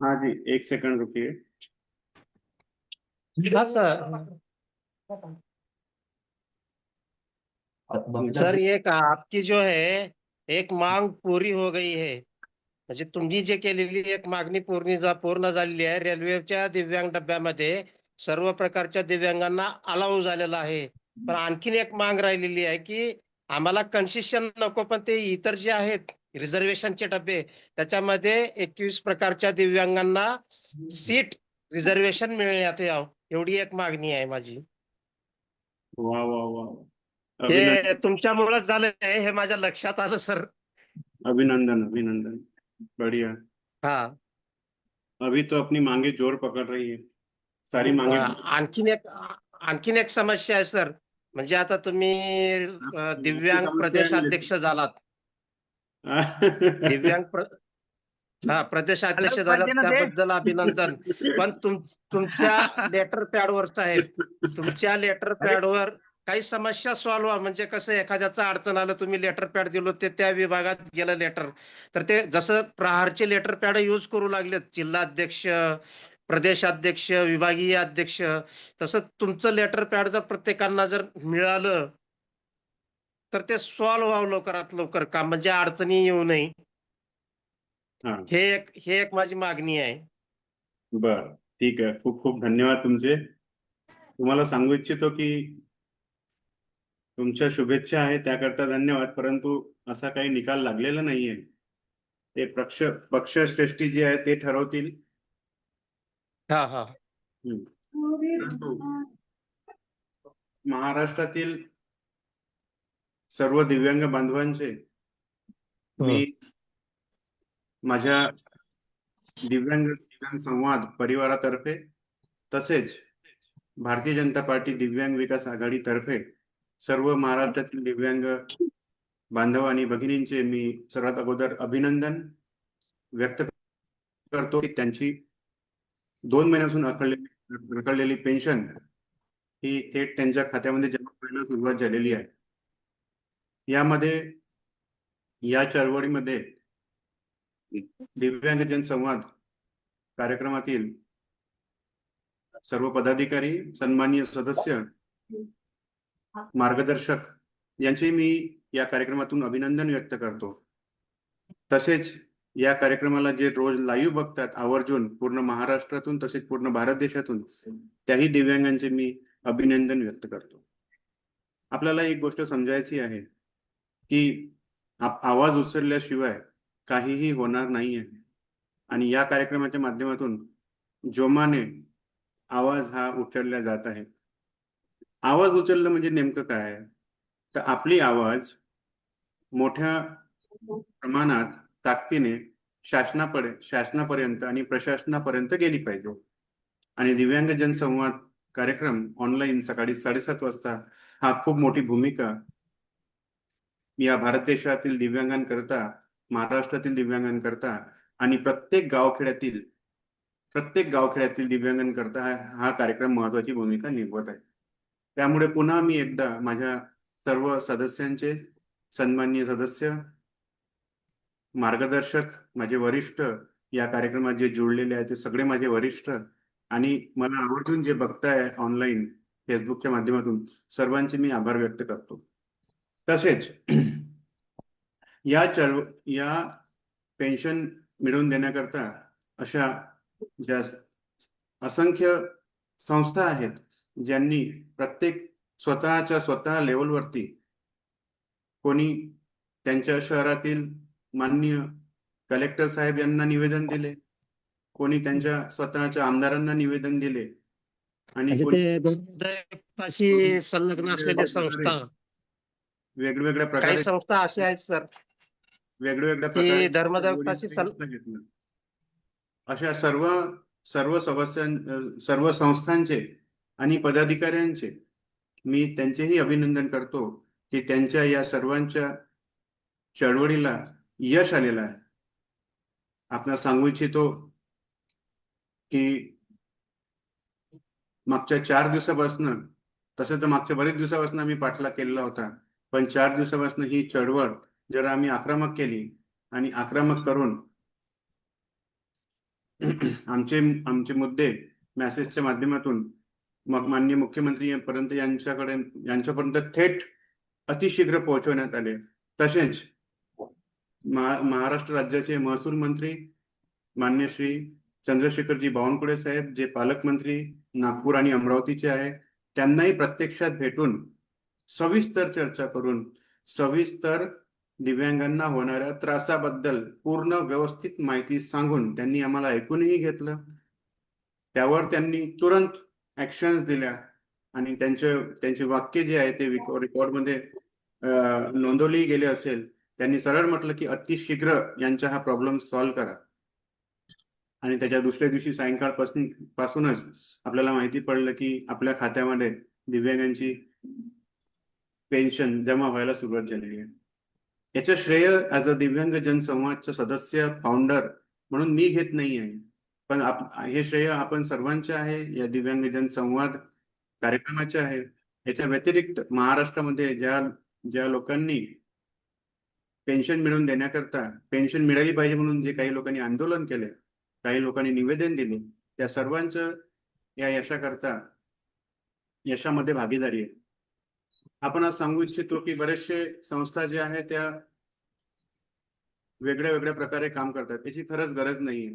हाँ जी, एक सेकंड रुकिए। हाँ सर। सर ये आपकी जो है एक मांग पूरी हो गई आहे. म्हणजे तुम्ही जे केलेली एक मागणी पूर्ण झालेली आहे. रेल्वेच्या दिव्यांग डब्यामध्ये सर्व प्रकारच्या दिव्यांगांना अलाउ झालेला आहे. पण आणखीन एक मांग राहिलेली आहे की आम्हाला कन्सेशन नको, पण ते इतर जे आहेत रिझर्वेशनचे डबे त्याच्यामध्ये 21 प्रकारच्या दिव्यांगांना सीट रिझर्वेशन मिळण्यात यावं, एवढी एक मागणी आहे माझी. वाह वाह वाह, हे अभिनंदन तुमच्यामुळेच झालं आहे हे माझ्या लक्षात आलं सर. अभिनंदन अभिनंदन। बढ़िया। हा. अभी तो अपनी मांगे जोर पकड़ रही है, सारी मांगे। आणखीन एक समस्या आहे सर. म्हणजे आता तुम्ही आपकी दिव्यांग समस्या प्रदेशाध्यक्ष झालात. है। दिव्यांग प्रदेशाध्यक्ष अलग झालात पाहिजे ना ते. त्याबद्दल अभिनंदन. पण तुमच्या लेटर पॅडवर साहेब, तुमच्या लेटर अरे पॅडवर काही समस्या सॉल्व्ह म्हणजे कसं एखाद्याचं अडचण आलं, तुम्ही लेटर पॅड दिलो ते त्या विभागात गेलं लेटर, तर ते जसं प्रहारचे लेटर पॅड युज करू लागलेत जिल्हाध्यक्ष, प्रदेशाध्यक्ष, विभागीय अध्यक्ष, तसं तुमचं लेटर पॅड जर प्रत्येकांना जर मिळालं तर ते सॉल्व्ह व्हावं लवकरात लवकर काम, म्हणजे अडचणी येऊ नये. हाँ, हे एक माझी मागणी आहे. बर, ठीक आहे। खूप खूप धन्यवाद तुमचे। तुम्हाला सांगू इच्छितो की तुमच्या शुभेच्छा आहे त्याकरता धन्यवाद, परंतु असा काही निकाल लागलेला नाहीये। ते पक्षश्रेष्ठी जी आहे ते ठरवतील। हा हा. परंतु महाराष्ट्रातील सर्व दिव्यांग बांधवांचे मी माझ्या दिव्यांग संवाद परिवारातर्फे तसेच भारतीय जनता पार्टी दिव्यांग विकास आघाडीतर्फे सर्व महाराष्ट्रातील दिव्यांग बांधव आणि भगिनींचे मी सर्वात अगोदर अभिनंदन व्यक्त करतो की त्यांची 2 महिन्यापासून रखडलेली पेन्शन ही थेट त्यांच्या खात्यामध्ये जमा करण्यास सुरुवात झालेली आहे। यामध्ये या चळवळीमध्ये दिव्यांग जनसंवाद कार्यक्रमातील सर्व पदाधिकारी, सन्माननीय सदस्य, मार्गदर्शक यांचे मी या कार्यक्रमातून अभिनंदन व्यक्त करतो। तसेच या कार्यक्रमाला जे रोज लाईव्ह बघतात आवर्जून पूर्ण महाराष्ट्रातून तसेच पूर्ण भारत देशातून, त्याही दिव्यांगांचे मी अभिनंदन व्यक्त करतो। आपल्याला एक गोष्ट समजायची आहे की आवाज उचलल्याशिवाय काहीही होणार नाहीये आणि या कार्यक्रमाच्या माध्यमातून जोमाने आवाज हा उचलला जात आहे। आवाज उचलणं म्हणजे नेमकं काय? तर आपली आवाज मोठ्या प्रमाणात ताकदीने शासनापर्यंत आणि प्रशासनापर्यंत गेली पाहिजे। आणि दिव्यांग जनसंवाद कार्यक्रम ऑनलाईन सकाळी 7:30 वाजता हा खूप मोठी भूमिका या भारत देशातील दिव्यांगांकरता, महाराष्ट्रातील दिव्यांगांकरता आणि प्रत्येक गावखेड्यातील दिव्यांगांकरता हा कार्यक्रम महत्वाची भूमिका निभवत आहे। त्यामुळे पुन्हा मी एकदा माझ्या सर्व सदस्यांचे, सन्माननीय सदस्य, मार्गदर्शक, माझे वरिष्ठ, या कार्यक्रमात जे जुळलेले आहेत ते सगळे माझे वरिष्ठ आणि मला आवर्जून जे बघताय ऑनलाईन फेसबुकच्या माध्यमातून सर्वांचे मी आभार व्यक्त करतो। तसेच या पेन्शन मिळवून देण्याकरता अशा ज्या असंख्य संस्था आहेत ज्यांनी प्रत्येक स्वतः लेवलवरती कोणी त्यांच्या शहरातील माननीय कलेक्टर साहेब यांना निवेदन दिले, कोणी त्यांच्या स्वतःच्या आमदारांना निवेदन दिले आणि धर्मदायापाशी संलग्न असलेल्या संस्था, वेगवेगळ्या काही प्रकारे संस्था अशा आहेत सर वेगवेगळ्या की प्रकारे घेतलं। अशा सर्व संस्थांचे आणि पदाधिकाऱ्यांचे मी त्यांचेही अभिनंदन करतो की त्यांच्या या सर्वांच्या चळवळीला यश आलेलं आहे। आपल्याला सांगू इच्छितो की मागच्या 4 दिवसापासून, तसं तर मागच्या बरेच दिवसापासून आम्ही पाठलाग केलेला होता, पण 4 दिवसापासून ही चळवळ जरा आम्ही आक्रमक केली आणि आक्रमक करून आमचे आमचे मुद्दे मेसेजच्या माध्यमातून मग माननीय मुख्यमंत्री पर्यंत यांच्यापर्यंत थेट अतिशीघ्र पोहोचवण्यात आले. तसेच महाराष्ट्र राज्याचे महसूल मंत्री मान्य श्री चंद्रशेखरजी बावनकुळे साहेब, जे पालकमंत्री नागपूर आणि अमरावतीचे आहे, त्यांनाही प्रत्यक्षात भेटून सविस्तर चर्चा करून सविस्तर दिव्यांगांना होणाऱ्या त्रासाबद्दल पूर्ण व्यवस्थित माहिती सांगून त्यांनी आम्हाला ऐकूनही घेतलं. त्यावर त्यांनी तुरंत ऍक्शन्स दिल्या आणि त्यांचे वाक्य जे आहे ते रेकॉर्डमध्ये नोंदवली गेले असेल. त्यांनी सरळ म्हटलं की अतिशीघ्र यांचा हा प्रॉब्लेम सॉल्व्ह करा. आणि त्याच्या दुसऱ्या दिवशी पासूनच आपल्याला माहिती पडलं की आपल्या खात्यामध्ये दिव्यांगांची पेन्शन जमा व्हायला सुरुवात झालेली आहे. याचं श्रेय ऍज अ दिव्यांग जनसंवादचा सदस्य फाउंडर म्हणून मी घेत नाही आहे, पण हे श्रेय आपण सर्वांचे आहे, या दिव्यांग जनसंवाद कार्यक्रमाचे आहे. याच्या व्यतिरिक्त महाराष्ट्रामध्ये ज्या ज्या लोकांनी पेन्शन मिळवून देण्याकरता, पेन्शन मिळाली पाहिजे म्हणून जे काही लोकांनी आंदोलन केले, काही लोकांनी निवेदन दिले, त्या सर्वांचं या यशामध्ये भागीदारी आहे. आपण आज सांगू इच्छितो की बरेचसे संस्था ज्या आहेत त्या वेगळ्या वेगळ्या प्रकारे काम करतात. याची खरंच गरज नाहीये.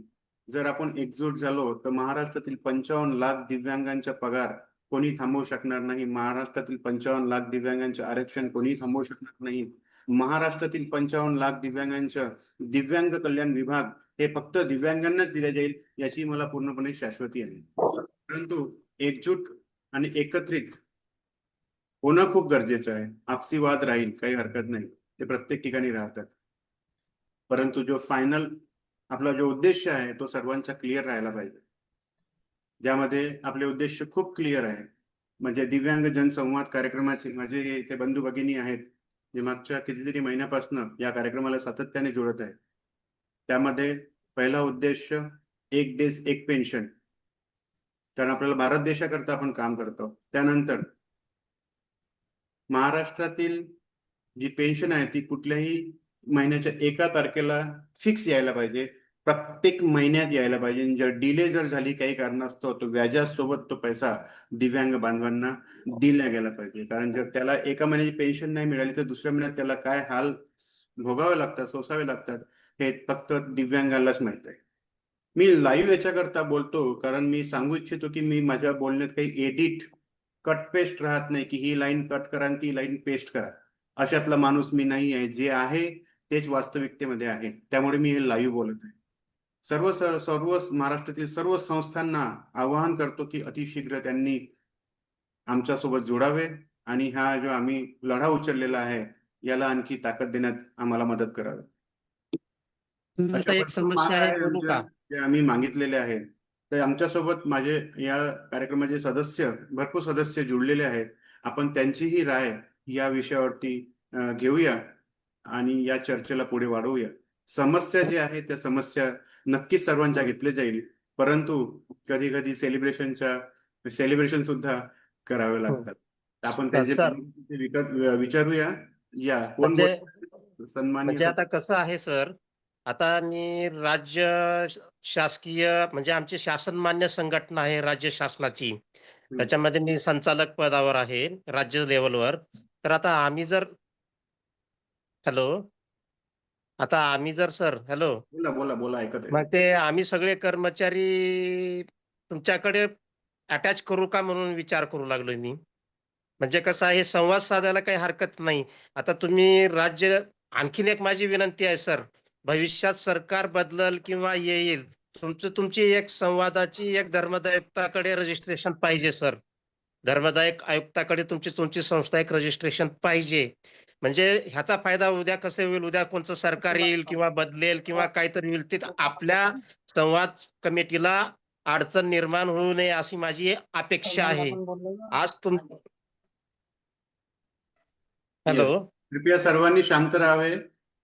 जर आपण एकजूट झालो तर महाराष्ट्रातील 55 लाख दिव्यांगांचा पगार कोणी थांबवू शकणार नाही. महाराष्ट्रातील 55 लाख दिव्यांगांचे आरक्षण कोणी थांबवू शकणार नाही. महाराष्ट्रातील 55 लाख दिव्यांगांचं दिव्यांग कल्याण विभाग हे फक्त दिव्यांगांनाच दिले जाईल याची मला पूर्णपणे शाश्वती आहे. परंतु एकजूट आणि एकत्रित होणं खूप गरजेचं आहे. आपसी वाद राहील, काही हरकत नाही, ते प्रत्येक ठिकाणी राहतात. परंतु जो फायनल आपला जो उद्देश आहे तो सर्वांचा क्लिअर राहायला पाहिजे, ज्यामध्ये आपले उद्देश खूप क्लिअर आहे. म्हणजे दिव्यांग जनसंवाद कार्यक्रमाचे माझे इथे बंधू भगिनी आहेत, जे मागच्या कितीतरी महिन्यापासून या कार्यक्रमाला सातत्याने जोडत आहे. त्यामध्ये पहिला उद्देश एक देश एक पेन्शन, कारण आपल्याला भारत देशाकरता आपण काम करतो. त्यानंतर महाराष्ट्रातील जी पेन्शन आहे ती कुठल्याही महिन्याच्या 1 तारखेला फिक्स यायला पाहिजे, प्रत्येक महिन्यात यायला पाहिजे. जर डिले जर झाली काही कारणास्तव तो व्याजासोबत तो पैसा दिव्यांग बांधवांना दिला गेला पाहिजे. कारण जर त्याला एका महिन्याची पेन्शन नाही मिळाली तर दुसऱ्या महिन्यात त्याला काय हाल भोगावे लागतात, सोसावे लागतात, हे फक्त दिव्यांगालाच माहित आहे. मी लाईव्ह याच्याकरता बोलतो कारण मी सांगू इच्छितो की मी माझ्या बोलण्यात काही एडिट कट पेस्ट राहत नाही, की ही लाईन कट करा आणि ती लाईन पेस्ट करा, अशातला माणूस मी नाही आहे. जे आहे तेच वास्तविकतेमध्ये आहे. त्यामुळे मी हे लाईव्ह बोलत आहे. सर्व महाराष्ट्रातील सर्व संस्थांना आवाहन करतो की अतिशीघ्र त्यांनी आमच्यासोबत जोडावे आणि हा जो आम्ही लढा उचललेला आहे याला आणखी ताकद देण्यात आम्हाला मदत करावी. तर अशा आता एक भरपूर समस्या मागण्या आहे, आहेत बोलू आमच्या, का? जे आम्ही मागितलेले आहेत. तर आमच्यासोबत माझे या कार्यक्रमाचे भरपूर सदस्य जुळलेले आहेत. आपण त्यांचीही राय या विषयावरती घेऊया आणि या चर्चेला पुढे वाढवूया. समस्या जी आहे त्या समस्या नक्कीच सर्वांच्या घेतल्या जाईल, परंतु कधी कधी सेलिब्रेशन सुद्धा करावे लागतात. तर आपण सर, त्यांचे विचारूया. या कोण म्हणजे बोल? सन्माननीय म्हणजे आता कसं आहे सर, आता मी राज्य शासकीय म्हणजे आमची शासनमान्य संघटना आहे राज्य शासनाची. त्याच्यामध्ये मी संचालक पदावर आहे राज्य लेवलवर. तर आता आम्ही जर हॅलो, आता आम्ही जर सर हॅलो, बोला बोला बोला, ऐकत आहे. मग ते आम्ही सगळे कर्मचारी तुमच्याकडे अटॅच करू का म्हणून विचार करू लागलोय मी. म्हणजे कसं आहे संवाद साधायला काही हरकत नाही. आता तुम्ही आणखीन एक माझी विनंती आहे सर, भविष्यात सरकार बदलल किंवा येईल, तुमची एक संवादाची एक धर्मदायित्वाकडे रजिस्ट्रेशन पाहिजे सर. धर्मदायक आयुक्ताकडे तुमची तुमची संस्था एक रजिस्ट्रेशन पाहिजे. म्हणजे ह्याचा फायदा उद्या कसे होईल, उद्या कोणतं सरकार येईल किंवा बदलेल किंवा काहीतरी होईल, ते आपल्या संवाद कमिटीला अडचण निर्माण होऊ नये अशी माझी अपेक्षा आहे. आज तुम हॅलो. येस, कृपया सर्वांनी शांत राहावे.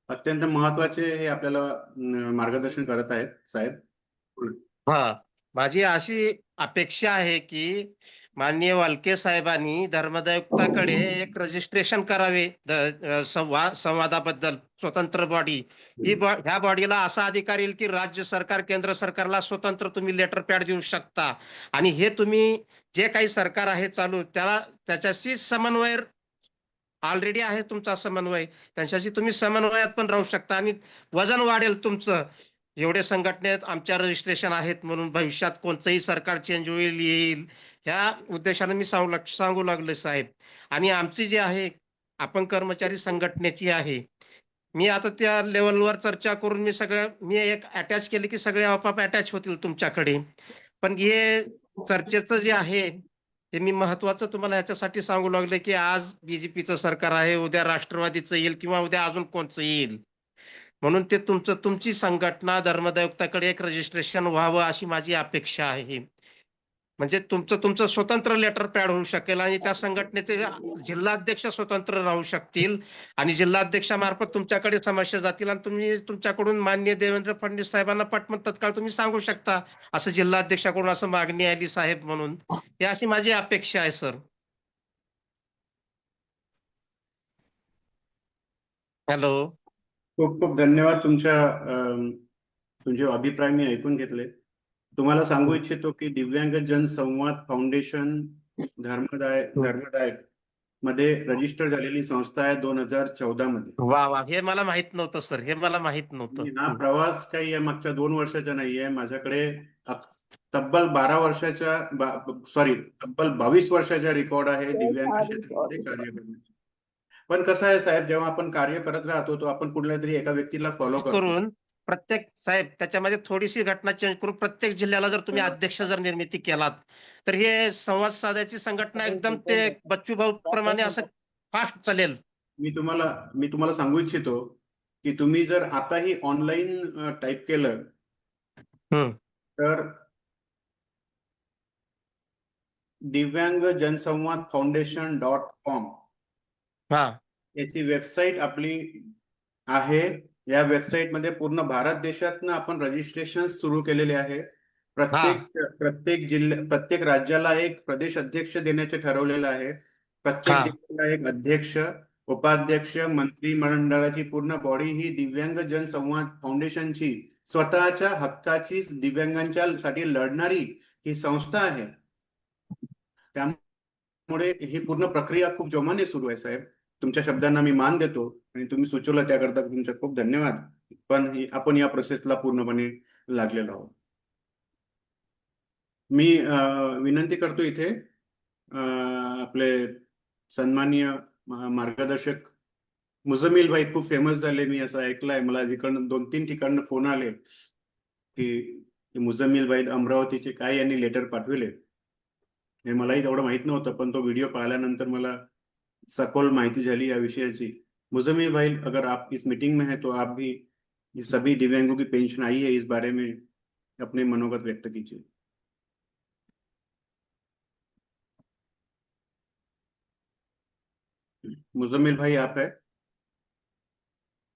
अत्यंत महत्वाचे हे आपल्याला मार्गदर्शन करत आहेत साहेब. हा, माझी अशी अपेक्षा आहे की माननीय वाल्के साहेबांनी धर्मदायुक्ताकडे एक रजिस्ट्रेशन करावे संवादाबद्दल स्वतंत्र बॉडी ह्या बॉडीला असा अधिकार येईल की राज्य सरकार केंद्र सरकारला स्वतंत्र तुम्ही लेटर पॅड देऊ शकता आणि हे तुम्ही जे काही सरकार आहे चालू त्याच्याशी समन्वय ऑलरेडी आहे तुमचा समन्वय त्यांच्याशी तुम्ही समन्वयात पण राहू शकता आणि वजन वाढेल तुमचं. एवढे संघटनेत आमच्या रजिस्ट्रेशन आहेत म्हणून भविष्यात कोणतंही सरकार चेंज होईल येईल ह्या उद्देशाने मी सांगू लागलो साहेब. आणि आमची जी आहे आपण कर्मचारी संघटनेची आहे. मी आता त्या लेवलवर चर्चा करून मी एक अटॅच केले की सगळे आपोआप अटॅच होतील तुमच्याकडे. पण हे चर्चेचं जे आहे ते मी महत्वाचं तुम्हाला ह्याच्यासाठी सांगू लागले की आज बीजेपीचं सरकार आहे, उद्या राष्ट्रवादीचं येईल किंवा उद्या अजून कोणचं येईल. म्हणून ते तुमची संघटना धर्मदायुक्ताकडे एक रजिस्ट्रेशन व्हावं अशी माझी अपेक्षा आहे. म्हणजे तुमचं स्वतंत्र लेटर पॅड होऊ शकेल आणि त्या संघटनेचे जिल्हाध्यक्ष स्वतंत्र राहू शकतील आणि जिल्हाध्यक्षामार्फत तुमच्याकडे समस्या जातील आणि तुम्ही तुमच्याकडून माननीय देवेंद्र फडणवीस साहेबांना पटमन तत्काळ तुम्ही सांगू शकता असं जिल्हाध्यक्षाकडून असं मागणी आली साहेब म्हणून. ही अशी माझी अपेक्षा आहे सर. हॅलो. खूप खूप धन्यवाद. तुमचे अभिप्राय मी ऐकून घेतले. तुम्हाला सांगू इच्छितो की दिव्यांग जनसंवाद फाउंडेशन धर्मदायक मध्ये रजिस्टर झालेली संस्था आहे 2014 मध्ये. वा वा, हे मला माहित नव्हतं सर, हे मला माहित आणि हा नव्हतं. प्रवास काही मागच्या 2 वर्षाचा नाहीये. माझ्याकडे तब्बल 12 वर्षाच्या सॉरी तब्बल 22 वर्षाचा रेकॉर्ड आहे दिव्यांग क्षेत्रामध्ये कार्य करण्याचा. पण कसं आहे साहेब, जेव्हा आपण कार्य करत राहतो तो आपण कुठल्या तरी एका व्यक्तीला फॉलो करतो. करून प्रत्येक साहेब त्याच्यामध्ये थोडीशी घटना चेंज करून प्रत्येक जिल्ह्याला जर तुम्ही अध्यक्ष जर निर्मिती केलात तर हे संवाद साधायची संघटना एकदम ते बच्चू भाऊ प्रमाणे असं फास्ट चालेल. मी तुम्हाला सांगू इच्छितो की तुम्ही जर आताही ऑनलाईन टाईप केलं तर दिव्यांग जनसंवाद फाउंडेशन.com हा याची वेबसाईट आपली आहे. या वेबसाईटमध्ये पूर्ण भारत देशातनं आपण रजिस्ट्रेशन सुरू केलेले आहे. प्रत्येक राज्याला एक प्रदेश अध्यक्ष देण्याचे ठरवलेलं आहे. प्रत्येक हा जिल्ह्याला एक अध्यक्ष, उपाध्यक्ष, मंत्रिमंडळाची पूर्ण बॉडी ही दिव्यांग जनसंवाद फाउंडेशनची स्वतःच्या हक्काची दिव्यांगांच्या साठी लढणारी ही संस्था आहे. त्यामुळे ही पूर्ण प्रक्रिया खूप जोमाने सुरू आहे साहेब. तुमच्या शब्दांना मी मान देतो आणि तुम्ही सुचवलं त्याकरता तुमचे खूप धन्यवाद. पण आपण या प्रोसेसला पूर्णपणे लागलेलो आहोत. मी विनंती करतो इथे आपले सन्माननीय मार्गदर्शक मुझमिल भाई खूप फेमस झाले, मी असं ऐकलंय. मला जिकडनं 2-3 ठिकाणं फोन आले की मुझमिल भाई अमरावतीचे काय यांनी लेटर पाठविले. हे मलाही तेवढं माहित नव्हतं, पण तो व्हिडिओ पाहिल्यानंतर मला सखोल माहिती झाली या विषयाची. मुझमिल भाई, अगर आप इस मीटिंग में हैं तो आप भी ये सभी दिव्यांगों की पेंशन आई है इस बारे में अपने मनोगत व्यक्त कीजिए. मुझमिल भाई आप है?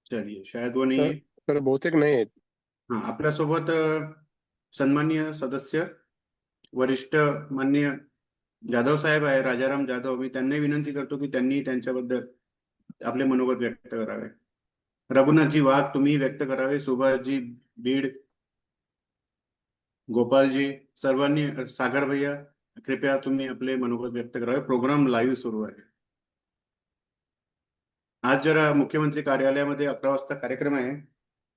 चलिए, शायद वो नहीं है. तर बहुतेक नाही आहेत. हाँ, आपल्यासोबत सन्माननीय सदस्य वरिष्ठ माननीय जाधव साहेब आहे, राजाराम जाधव. मी त्यांना विनंती करतो की त्यांनी त्यांच्याबद्दल आपले मनोगत व्यक्त करावे. रघुनाथजी वाघ तुम्ही व्यक्त करावे. सुभाषजी बीड, गोपालजी, सर्वांनी, सागर भैया कृपया तुम्ही आपले मनोगत व्यक्त करावे. प्रोग्राम लाईव्ह सुरू आहे. आज जरा मुख्यमंत्री कार्यालयामध्ये 11 वाजता कार्यक्रम आहे.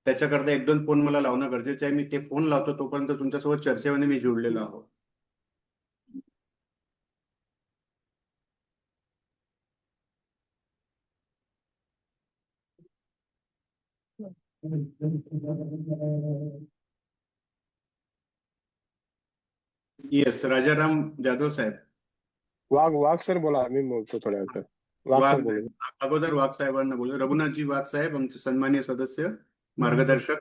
त्याच्याकरता 1-2 फोन मला लावणं गरजेचं आहे. मी ते फोन लावतो, तोपर्यंत तुमच्यासोबत चर्चेमध्ये मी जोडलेलो आहोत. येस, राजाराम जाधव साहेब. वाघ सर बोला, मी बोलतो थोड्या वेळात. वाघ सर बोलू. अगोदर वाघ साहेबांना बोलू. रघुनाथजी वाघ साहेब आमचे सन्माननीय सदस्य मार्गदर्शक,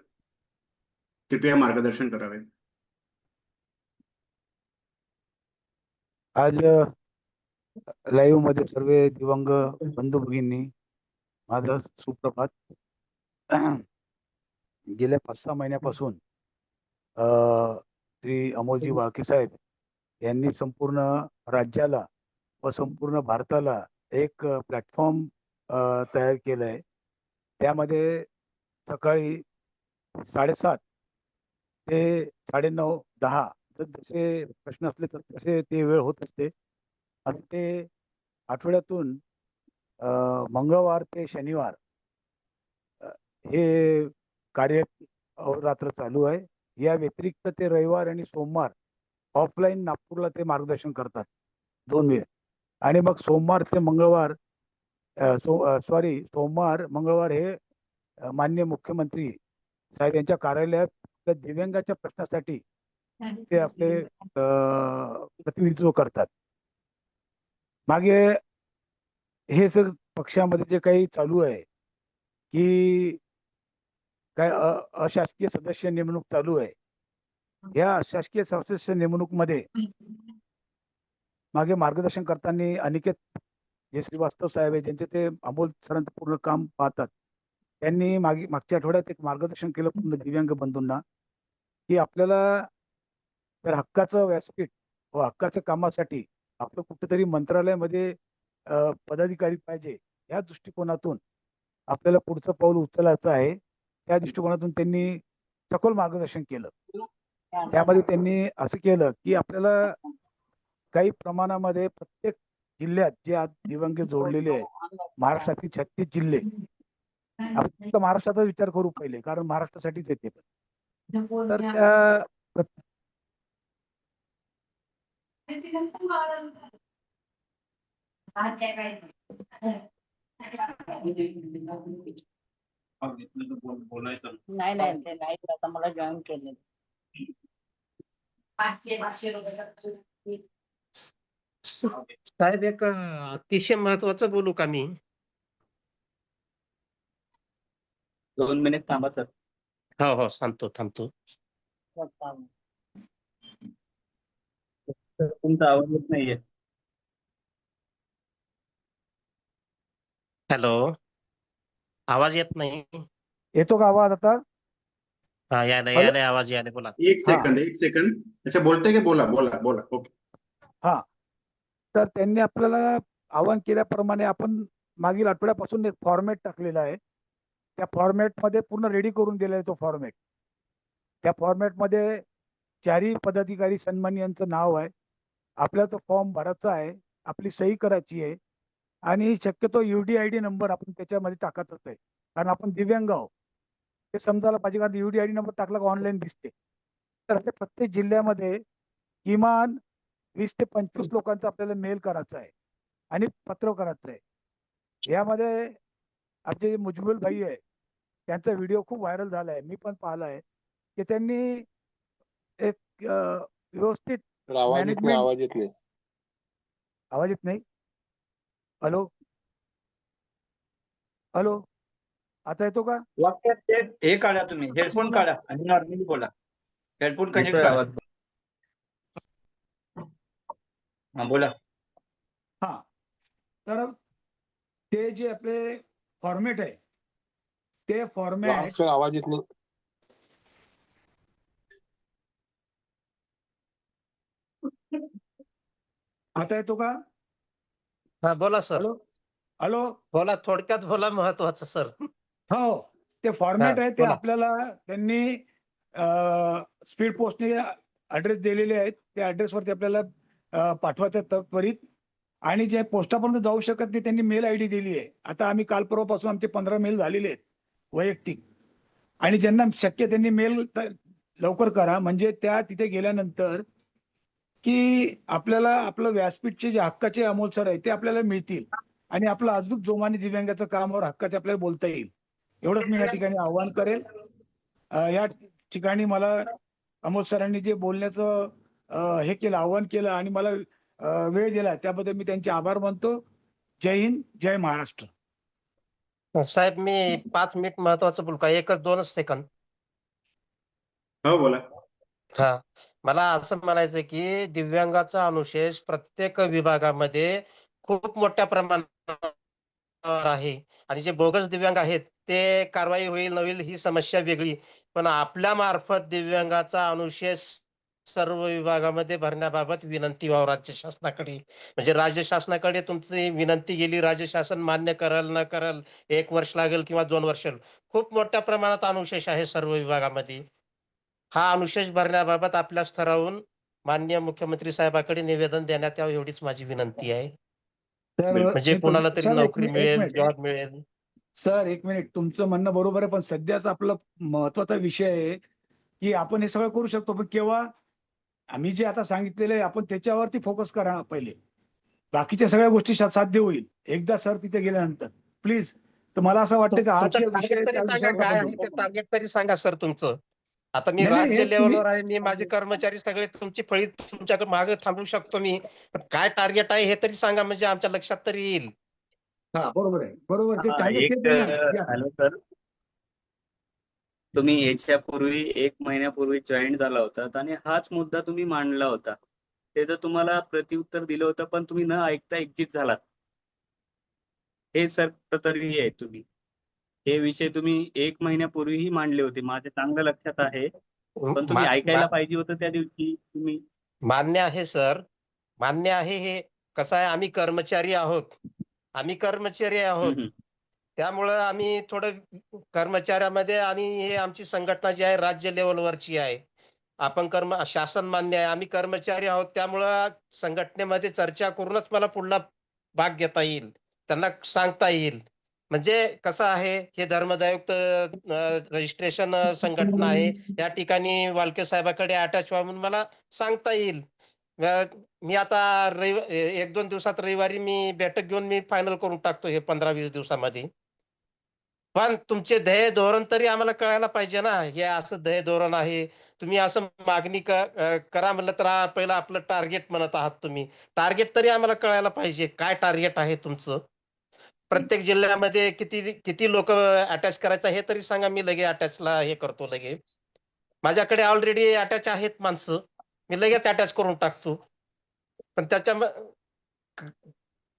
कृपया मार्गदर्शन करावे. आज लाईव्ह मध्ये सर्व दिव्यांग बंधू भगिनी माझं सुप्रभात. गेल्या 5-6 महिन्यापासून श्री अमोलजी वाळके साहेब यांनी संपूर्ण राज्याला व संपूर्ण भारताला एक प्लॅटफॉर्म तयार केलंय. त्यामध्ये सकाळी 7:30 ते 9:30 जसे प्रश्न असले तर तसे ते वेळ होत असते. आणि ते आठवड्यातून मंगळवार ते शनिवार हे कार्य अहोरात्र चालू आहे. या व्यतिरिक्त ते रविवार आणि सोमवार ऑफलाईन नागपूरला ते मार्गदर्शन करतात 2 वेळ. आणि मग सोमवार ते मंगळवार सोमवार मंगळवार हे माननीय मुख्यमंत्री साहेब यांच्या कार्यालयात आपल्या दिव्यांगाच्या प्रश्नासाठी ते आपले प्रतिनिधित्व करतात. मागे हे सर पक्षामध्ये जे काही चालू आहे की काय अशासकीय सदस्य नेमणूक चालू आहे. या अशासकीय सदस्य नेमणूक मध्ये मागे मार्गदर्शन करताना अनिकेत जे श्रीवास्तव साहेब आहे, ज्यांचे ते अमोल सरांचं पूर्ण काम पाहतात, त्यांनी मागच्या आठवड्यात एक मार्गदर्शन केलं पूर्ण दिव्यांग बंधूंना की आपल्याला तर हक्काचं व्यासपीठ व हक्काच्या कामासाठी आपलं कुठेतरी मंत्रालयामध्ये पदाधिकारी पाहिजे. या दृष्टिकोनातून आपल्याला पुढचं पाऊल उचलायचं आहे. त्या दृष्टिकोनातून त्यांनी सखोल मार्गदर्शन केलं. त्यामध्ये त्यांनी असं केलं की आपल्याला काही प्रमाणामध्ये प्रत्येक जिल्ह्यात जे आज दिव्यांग जोडलेले आहेत, महाराष्ट्रातील 36 जिल्हे, आपण फक्त महाराष्ट्राचा विचार करू पहिले, कारण महाराष्ट्रासाठीच येते. तर त्या नाही ते नाही आता मला जॉईन केले. साहेब एक अतिशय महत्वाचं बोलू का मी? 2 मिनिट थांबा सर. हो हो थांबतो. तुमचा आवाज येत नाहीये. हॅलो, आवाज येत नाही. येतो का आवाज आता? हा यायला आवाज यायला, बोला. एक सेकंद. अच्छा, बोलते की बोला. ओके. हा, तर त्यांनी आपल्याला आवाहन केल्याप्रमाणे आपण मागील आठवड्यापासून एक फॉर्मॅट टाकलेला आहे. त्या फॉर्मॅटमध्ये पूर्ण रेडी करून दिलेला आहे तो फॉर्मॅट. त्या फॉर्मॅटमध्ये 4ही पदाधिकारी सन्माननीयांचं नाव आहे. आपल्याला तो फॉर्म भरायचा आहे, आपली सही करायची आहे आणि शक्यतो UDID नंबर आपण त्याच्यामध्ये टाकायचाच आहे, कारण आपण दिव्यांग आहोत ते समजायला पाहिजे. कारण UDID नंबर टाकला का ऑनलाईन दिसते. तर अशा प्रत्येक जिल्ह्यामध्ये किमान 20 ते 25 लोकांचा आपल्याला मेल करायचा आहे आणि पत्र करायचं आहे. यामध्ये आमचे मुजबुल भाई आहे, त्यांचा व्हिडिओ खूप व्हायरल झाला आहे, मी पण पाहिला आहे की त्यांनी एक व्यवस्थित आवाज येत नाही. आवाज येत नाही. हॅलो, आता येतो का? वाक्यात हे काढा, तुम्ही हेडफोन काढा आणि नॉर्मली बोला. हेडफोन कनेक्ट करा. हा बोला. हा, तर ते जे आपले फॉर्मॅट आहे ते फॉर्मॅट आवाज येत नाही. आता येतो का? हा बोला सर. हॅलो, बोला, थोडक्यात बोला, महत्वाचं सर. हो, ते फॉर्मॅट आहे ते बोला. आपल्याला त्यांनी स्पीड पोस्टने ऍड्रेस दिलेले आहेत. त्या ऍड्रेसवरती आपल्याला पाठवायचं त्वरित. आणि जे पोस्टापर्यंत जाऊ शकत नाही त्यांनी मेल ID दिली आहे. आता आम्ही काल परवापासून आमचे 15 मेल झालेले आहेत वैयक्तिक. आणि ज्यांना शक्य त्यांनी मेल लवकर करा, म्हणजे त्या तिथे गेल्यानंतर की आपल्याला आपलं व्यासपीठचे जे हक्काचे अमोल सर आहे ते आपल्याला मिळतील आणि आपलं अजून जोमाने दिव्यांगाचं कामावर हक्काचे आपल्याला बोलता येईल. एवढंच मी या ठिकाणी आव्हान करेल. या ठिकाणी मला अमोल सरांनी जे बोलण्याचं हे केलं, आव्हान केलं आणि मला वेळ दिला, त्याबद्दल मी त्यांचे आभार मानतो. जय हिंद, जय महाराष्ट्र. साहेब मी 5 मिनिट महत्वाचं बोलू का? 1-2 सेकंद. हो, बोला. हा, मला असं म्हणायचं की दिव्यांगाचा अनुशेष प्रत्येक विभागामध्ये खूप मोठ्या प्रमाणावर आहे आणि जे बोगस दिव्यांग आहेत ते कारवाई होईल न होईल ही समस्या वेगळी, पण आपल्या मार्फत दिव्यांगाचा अनुशेष सर्व विभागामध्ये भरण्याबाबत विनंती व्हावं राज्य शासनाकडे. म्हणजे राज्य शासनाकडे तुमची विनंती गेली, राज्य शासन मान्य करल न करल, 1 वर्ष लागेल किंवा 2 वर्ष. खूप मोठ्या प्रमाणात अनुशेष आहे सर्व विभागामध्ये. हा अनुशेष भरण्याबाबत आपल्या स्तरावरून माननीय मुख्यमंत्री साहेबाकडे निवेदन देण्यात यावं एवढीच माझी विनंती आहे. तर म्हणजे मी कोणाला तरी सर, नोकरी एक मिळेल, मिनिट जॉब मिळेल. Sir, 1 minute. तुमचं म्हणणं बरोबर आहे, पण सध्याचा आपला महत्वाचा विषय आहे की आपण हे सगळं करू शकतो, पण केव्हा? आम्ही जे आता सांगितलेलं आहे आपण त्याच्यावरती फोकस करा पहिले. बाकीच्या सगळ्या गोष्टी साध्य होईल एकदा सर तिथे गेल्यानंतर. प्लीज. तर मला असं वाटतं की आज तुमचं जे विषय टार्गेट आहे तरी त्या सांगा, विषयावर काय आपण आहे ते बोलू. टार्गेट तरी सांगा सर तुमचं. आता मी नाही, नाही, राज्य हे तुम्ही लेवलवर आहे, मी माझे कर्मचारी सगळे तुमची फळी तुमच्याकडे मागे थांबवू शकतो मी. पण काय टार्गेट आहे हे तरी सांगा, म्हणजे आमच्या लक्षात तरी येईल. हा, बरोबर आहे, बरोबर. ते हा, टार्गेट तेच आहे ना की आता हॅलो सर, तुम्ही याच्या पूर्वी 1 महिन्यापूर्वी जॉईन झाला होतात आणि हाच मुद्दा तुम्ही मांडला होता. त्याचं तुम्हाला प्रत्युत्तर दिलं होतं, पण तुम्ही न ऐकता एक्झिट झालात. हे सर तरी आहे तुम्ही. हे विषय तुम्ही 1 महिन्यापूर्वीही मांडले होते, माझ्या चांगलं लक्षात आहे. पण तुम्ही मा- ऐकायला मा- पाहिजे होतं त्या दिवशी तुम्ही. मान्य आहे सर, मान्य आहे. हे कसं आहे, आम्ही कर्मचारी आहोत, आम्ही कर्मचारी आहोत. हम्म, त्यामुळं आम्ही थोडं कर्मचाऱ्यामध्ये, आणि हे आमची संघटना जी आहे राज्य लेवलवरची आहे. आपण शासन मान्य आहे, आम्ही कर्मचारी आहोत. त्यामुळं संघटनेमध्ये चर्चा करूनच मला पुढला भाग घेता येईल, त्यांना सांगता येईल. म्हणजे कसं आहे, हे धर्मदायुक्त रजिस्ट्रेशन संघटना आहे. या ठिकाणी वालके साहेबाकडे अटॅच व्हा म्हणून मला सांगता येईल. मी आता 1-2 दिवसात रविवारी मी बैठक घेऊन मी फायनल करून टाकतो हे 15-20 दिवसामध्ये. पण तुमचे ध्येय धोरण तरी आम्हाला कळायला पाहिजे ना. हे असं ध्येय धोरण आहे. तुम्ही असं मागणी करा म्हणलं तर पहिलं आपलं टार्गेट म्हणत आहात तुम्ही. टार्गेट तरी आम्हाला कळायला पाहिजे. काय टार्गेट आहे तुमचं? प्रत्येक जिल्ह्यामध्ये किती किती लोकं अटॅच करायचं हे तरी सांगा. मी लगे अटॅचला हे करतो लगेच. माझ्याकडे ऑलरेडी अटॅच आहेत माणसं. मी लगेच अटॅच करून टाकतो. पण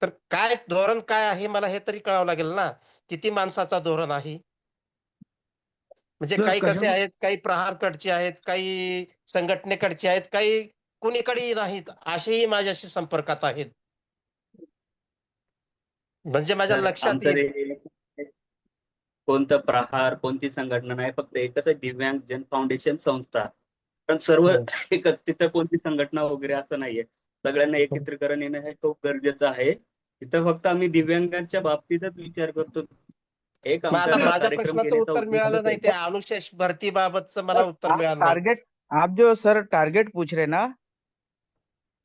तर काय धोरण काय आहे मला हे तरी कळावं लागेल ना. किती माणसाचा धोरण आहे? म्हणजे सर काही कसे कशा आहेत, काही प्रहारकडचे आहेत, काही संघटनेकडचे आहेत, काही कुणीकडेही नाहीत. असेही माझ्याशी संपर्कात आहेत. म्हणजे माझ्या तर लक्षात आमचं येईल. कोणतं प्रहार, कोणती संघटना नाही, फक्त एकच आहे, दिव्यांग जन फाउंडेशन संस्था. पण सर्व हं. तिथं कोणती संघटना वगैरे असं नाहीये. सगळ्यांना एकत्रीकरण येणं हे खूप गरजेचं आहे. तिथं फक्त आम्ही दिव्यांगांच्या बाबतीतच विचार करतो. एक मग आमचा आता हा माझ्या कार्यक्रम प्रश्नाचं घेण्याचा उत्तर उद्देश मिळालं नाही. आहे. ते अनुशेष भरती बाबतचं मला उत्तर आप मिळालं नाही. टारगेट आप जो सर टारगेट पूछ रहे ना,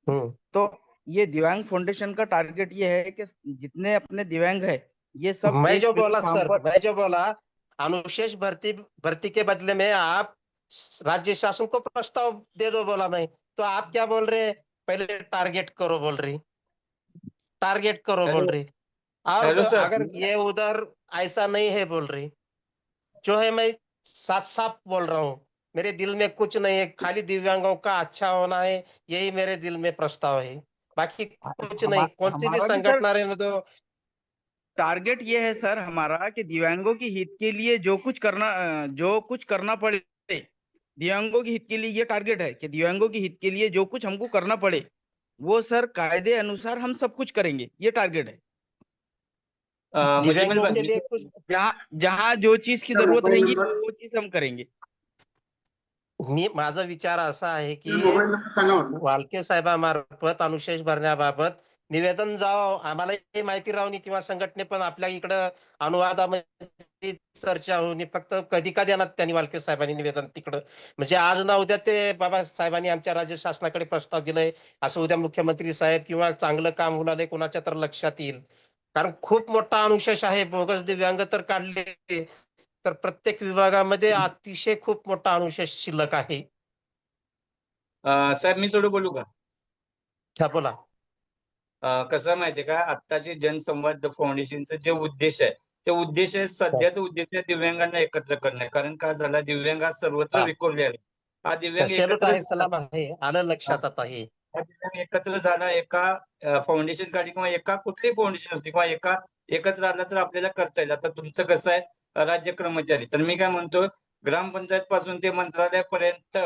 हं. तो ये दिव्यांग फाउंडेशन का टारगेट ये है कि जितने अपने दिव्यांग है ये सब मैं एक जो बोला प्लेटफॉर्म सर, पर मैं जो बोला, अनुशेष भर्ती भर्ती के बदले में आप राज्य शासन को प्रस्ताव दे दो बोला मैं। तो आप क्या बोल रहे हैं? पहले टारगेट करो बोल रही, टारगेट करो बोल हॅलो रही। और हॅलो सर, अगर ये उधर ऐसा नहीं है बोल रही, जो है मैं साफ साफ बोल रहा हूँ। मेरे दिल में कुछ नहीं है, खाली दिव्यांगों का अच्छा होना है, यही मेरे दिल में प्रस्ताव है। बाकी कुछ नहीं, कौन सी भी हमारा भी सर संगठन रहने दो। टारगेट ये है सर हमारा कि दिव्यांगों के हित के लिए जो कुछ करना पड़े, दिव्यांगों के हित के लिए ये टारगेट है कि दिव्यांगों के हित के लिए जो कुछ हमको करना पड़े वो सर कायदे अनुसार हम सब कुछ करेंगे, ये टारगेट है। म्हणजे दिव्यांगों के लिए कुछ जहाँ जहाँ जो चीज की जरूरत रहेगी वो चीज हम करेंगे। माझा विचार असा आहे की मोबाईल नंबर सांगा म्हटलं. वालके साहेबामार्फत अनुशेष भरण्याबाबत निवेदन जावं, आम्हालाही माहिती राहून किंवा संघटने पण आपल्या इकडं अनुवादामध्ये चर्चा होऊन फक्त कधी का देणार त्यांनी वालके साहेबांनी निवेदन तिकडं, म्हणजे आज ना उद्या ते बाबा साहेबांनी आमच्या राज्य शासनाकडे प्रस्ताव दिलाय असं उद्या मुख्यमंत्री साहेब किंवा चांगलं काम होणार कोणाच्या तर लक्षात येईल. कारण खूप मोठा अनुशेष आहे, बोगस दिव्यांग तर काढले, तर प्रत्येक विभागामध्ये अतिशय खूप मोठा अनुशेष शिल्लक आहे. सर मी थोडं बोलू का? हा बोला. कसं माहितीये का, आत्ताचे जनसंवाद फाउंडेशनचं जे उद्देश आहे, ते उद्देश आहे, सध्याचा उद्देश आहे दिव्यांगांना एकत्र करणे. कारण का झाला, दिव्यांग हा सर्वत्र हा. विखुरलेला आहे. हा दिव्यांग सेल्यूट एकत्र आहे, सलाम आहे, आलं लक्षात आता हे. हा दिव्यांग एकत्र झाला एका फाउंडेशन साठी किंवा एका कुठलीही फाउंडेशन असते किंवा एकत्र आला तर आपल्याला करता येईल. आता तुमचं कसं आहे, राज्य कर्मचारी, तर मी काय म्हणतो, ग्रामपंचायत पासून ते मंत्रालयापर्यंत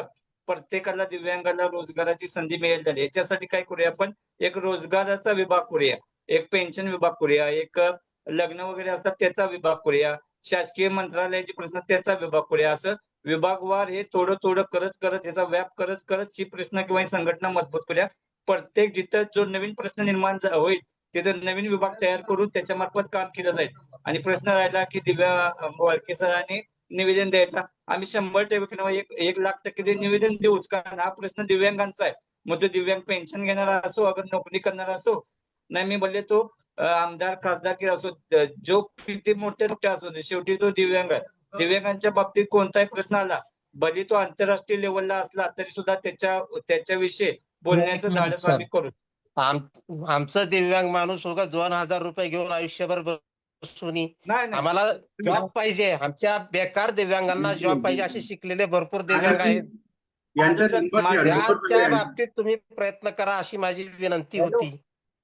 प्रत्येकाला दिव्यांगाला रोजगाराची संधी मिळेल झाली. याच्यासाठी काय करूया आपण, एक रोजगाराचा विभाग करूया, एक पेन्शन विभाग करूया, एक लग्न वगैरे असतात त्याचा विभाग करूया, शासकीय मंत्रालयाचे प्रश्न त्याचा विभाग करूया. असं विभागवार हे थोडं थोडं करत करत याचा व्याप करत करत ही प्रश्न किंवा ही संघटना मजबूत करूया. प्रत्येक जिथं जो नवीन प्रश्न निर्माण होईल तिथं नवीन विभाग तयार करून त्याच्या मार्फत काम केलं जाईल. आणि प्रश्न राहिला की दिव्या वाळके सरांनी निवेदन द्यायचा, आम्ही 100% 1,00,000% ते निवेदन देऊच, कारण हा प्रश्न दिव्यांगांचा आहे. मग तो दिव्यांग पेन्शन घेणारा असो, अगर नोकरी करणारा असो, नाही मी बोलले तो आमदार खासदार की असो, जो किती मोठ्या असो, शेवटी तो दिव्यांग आहे. दिव्यांगांच्या बाबतीत कोणताही प्रश्न आला, भले तो आंतरराष्ट्रीय लेवलला असला तरी सुद्धा त्याच्याविषयी बोलण्याचं धाडस सर. आम्ही करू. आमचं दिव्यांग माणूस उगा 2,000 रुपये घेऊन आयुष्यभर बसून नाही आम्हाला जॉब पाहिजे. आमच्या बेकार दिव्यांगांना जॉब पाहिजे. असे शिकलेले भरपूर दिव्यांग आहेत. यांचा नंबर द्या, नंबर सांगा त्याच्या यांचा. बाबतीत तुम्ही प्रयत्न करा अशी माझी विनंती होती.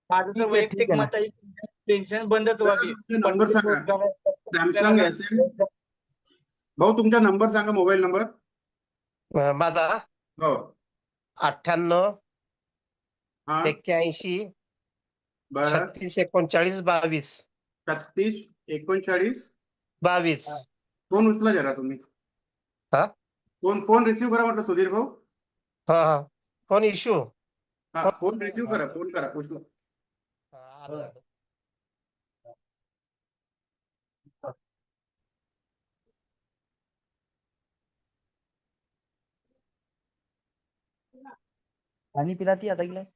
माझं तर वैयक्तिक मत आहे, पेन्शन बंदच व्हावी. तुमचा नंबर सांगा. Samsung SM. भाऊ तुमचा नंबर सांगा, मोबाईल नंबर. माझा हो 98 हा 81 बरं 36 39 22 36 39 22. फोन उचला जरा तुम्ही. हा? फोन रिसिव्ह करा म्हटलं सुधीर भाऊ. हा फोन इश्यू. हा फोन रिसिव्ह करा, फोन करा, उचला. पाणी पिलाती आता गिलास.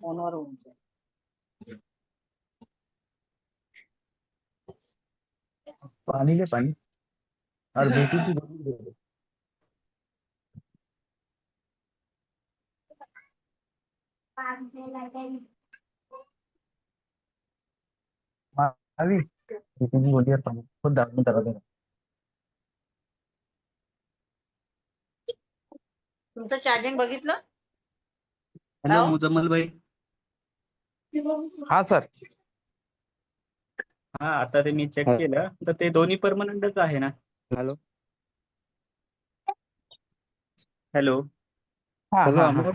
फोनवर बोलतोय. पानी ले पानी और बेटी की गोली दे दो. अभी बेटी की गोली और पानी खुद दांत करा देना. तुमचं चार्जिंग बघितलं? हॅलो हो. मुजम्मल भाई. हाँ सर. हा आता ते मी चेक केलं तर ते दोन्ही परमनंटच आहे ना. हेलो. हॅलो. हेलो अमोल.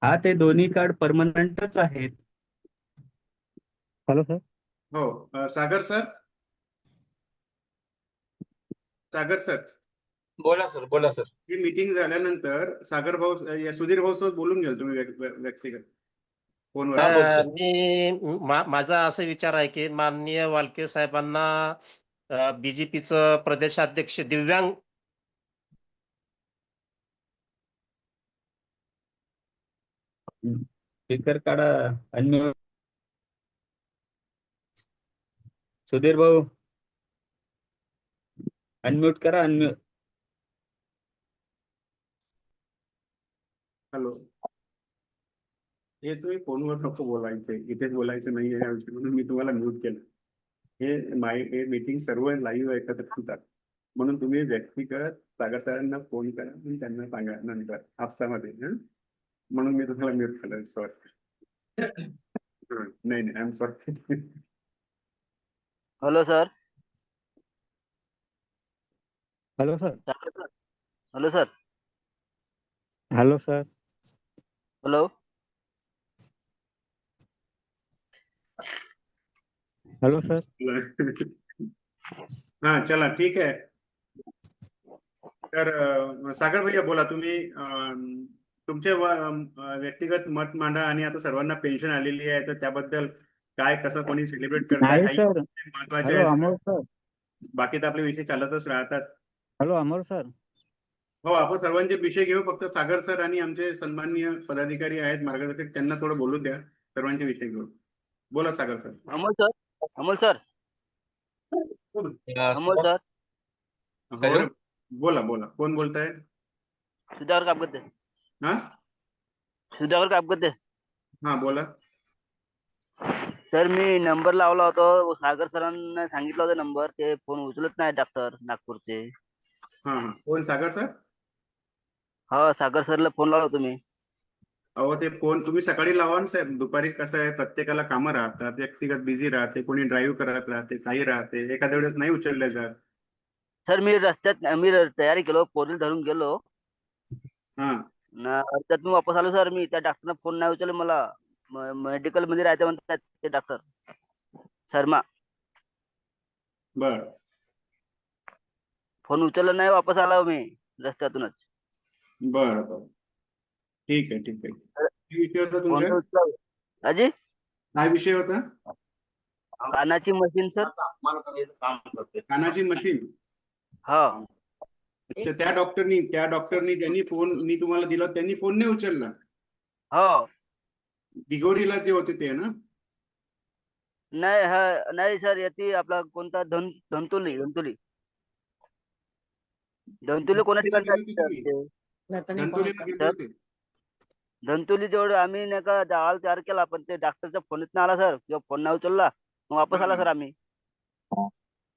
हा ते दोन्ही कार्ड परमनंटच आहेत. Hello sir. हो सागर सर. सागर सर, बोला सर, बोला सर. ही मीटिंग झाल्यानंतर सागर भाऊ या सुधीर भाऊ सोबत बोलून घ्याल तुम्ही व्यक्तिगत फोनवर. हा, बोलतो. माझा असा विचार आहे की माननीय वालके साहेबांना बीजेपीचं प्रदेशाध्यक्ष दिव्यांग स्पीकर काढा. अनम्यूट. सुधीर भाऊ अनम्यूट करा. अनम्यूट. हॅलो. हे तुम्ही फोनवर नको बोलायचे, इथेच बोलायचं नाही आहे म्हणून मी तुम्हाला म्यूट केलं. हे मीटिंग सर्व लाईव्ह एकत्र होतात, म्हणून तुम्ही व्यक्तिगत सागर सरांना फोन करा आणि त्यांना सांगा नंतर आपसामध्ये. म्हणून मी तुम्हाला म्यूट केलं. सॉरी. नाही I am sorry. Hello sir. Hello sir. Hello sir. Hello sir. Hello. Hello sir. हा चला ठीक आहे. तर सागर भैया बोला तुम्ही. तुमचे व्यक्तिगत मत मांडा आणि आता सर्वांना पेन्शन आलेली आहे तर त्याबद्दल काय कसं कोणी सेलिब्रेट करताय नाही काही सर. महत्वाचे हेलो आहे. अमोल सर. बाकी तर आपले विषय चालतच राहतात. Hello Amol sir. हो, आपण सर्वांचे विषय घेऊ. फक्त सागर सर आणि आमचे सन्माननीय पदाधिकारी आहेत मार्गदर्शक, त्यांना थोडं बोलू द्या. सर्वांचे विषय घेऊ. बोला Sagar sir. Amol sir. Amol sir. Amol sir. हो रे. बोला बोला, कोण बोलताय? सुधाकर कापगद्दे. हा सुधाकर कापगद्दे. हा बोला. सर मी नंबर लावला होता, सागर सरांना सांगितलं होतं नंबर, ते फोन उचलत नाही डॉक्टर नागपूरचे. हा हा, कोण सागर सर? हो, सागर सरला फोन लावला होता मी. अहो ते फोन तुम्ही सकाळी लावा ना साहेब. दुपारी कसं आहे, प्रत्येकाला कामं राहतात, व्यक्तिगत बिझी राहते, कोणी ड्राईव्ह करत राहते, काही राहते, एखाद्या वेळेस नाही उचलले जात. सर मी तयारी केलो, पोरील धरून गेलो हा ना, त्यातून वापस आलो सर. मी त्या डॉक्टरना फोन नाही उचलले, मला मेडिकल मध्ये राहते म्हणतात ते डॉक्टर शर्मा. बर फोन उचलला नाही, वापस आलो मी रस्त्यातूनच. बर बर, ठीक आहे ठीक आहे. काय विषय होता फोन तुमचा? उचलला अजी. काय विषय होता? कानाची मशीन सर. कानाची मशीन. हा. अच्छा, त्या डॉक्टरनी ज्यांनी फोन मी तुम्हाला दिला त्यांनी फोन नाही उचलला. हो. दिगोरीला जे होते ते ना? नाही नाही सर, येते आपला कोणता धंतोली कोणा ठिकाणी जायचं सर ते. धंतोलीला गेले होते. धंतोली जेवढं आम्ही नाही का अहवाल तयार केला, पण ते डॉक्टरचा फोनच नाही आला सर, किंवा फोन नाही उचलला, मग वापस आला सर आम्ही.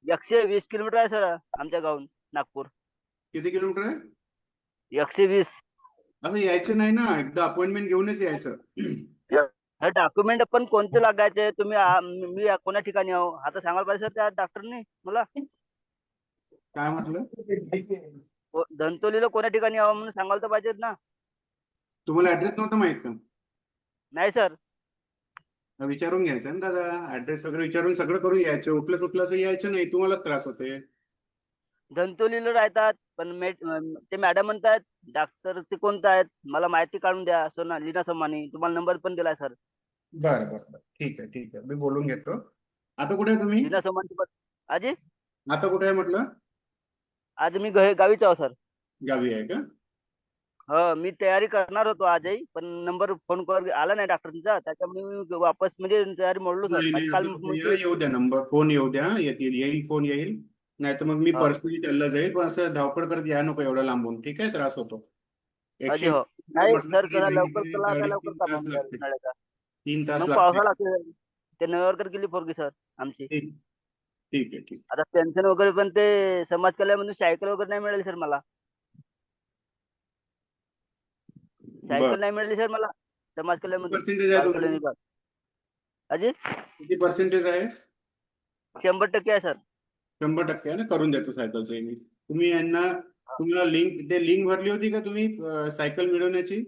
120 किलोमीटर आहे सर आमच्या गावून नागपूर. किती किलोमीटर आहे? 120. असं यायचं नाही ना, एकदा अपॉइंटमेंट घेऊनच यायचं. हे डॉक्युमेंट पण कोणते लागायचे तुम्ही? मी कोणा ठिकाणी आहो आता सांगायला पाहिजे सर त्या डॉक्टरने मला. काय म्हटलं? धंतोलीला कोणा ठिकाणी आहो म्हणून सांगायला तर पाहिजेत ना. तुम्हाला ऍड्रेस नव्हता माहित का? नाही सर. विचारून घ्यायचं ना दादा, ऍड्रेस वगैरे विचारून सगळं करून यायचं. उठलं असं यायचं नाही, तुम्हाला त्रास होते. धंतोलीला राहतात, पण ते मॅडम म्हणतात डॉक्टर ते कोणतं आहेत मला माहिती काढून द्या. सोना लीना सोमानी, तुम्हाला नंबर पण दिलाय सर. बरं बरं, ठीक आहे मी बोलून घेतो. आता कुठे आहे तुम्ही? लीना सोमानी आजी. आता कुठे आहे म्हटलं? आज मी गावीच आहो सर. गावी आहे का? हो, मी तयारी करणार होतो आजही, पण नंबर फोन कॉल आला नाही डॉक्टरचा, त्याच्यामुळे मी वापस म्हणजे तयारी मोडलो सर. नाही नाही, काल असं नको. येऊ द्या, नंबर फोन येऊ द्या. येईल फोन येईल. नाही तर मग मी हो. पर्सनली त्याला जाईल, पण असं धावपळ करत या नको एवढं लांबून. ठीक आहे, त्रास होतो. अजी हो. 120 नाही म्हटलं सर, तरी जरा नाही लवकर ते चला, आता 2.5 लवकर 3 काम तास लागते. उन्हाळ्याचा. 3 तास मग लागते. पावसाळा असेल, ते नवरकर गेली पोरगी सर आमची. ठीक ठीक आहे ठीक. आता पेन्शन वगैरे पण ते समाज कल्याणमधून सायकल वगैरे नाही मिळाली सर मला. सायकल बरं. नाही मिळाली सर मला समाज किती कल्याणमधून. पर्सेंटेज आहे बाल तुमचं? कल्याण विभाग. अजी किती पर्सेंटेज आहे? 100% आहे सर. 100% आहे ना, करून देतो सायकलचं मी. तुम्ही यांना, तुम्हाला लिंक भरली होती का तुम्ही सायकल मिळवण्याची?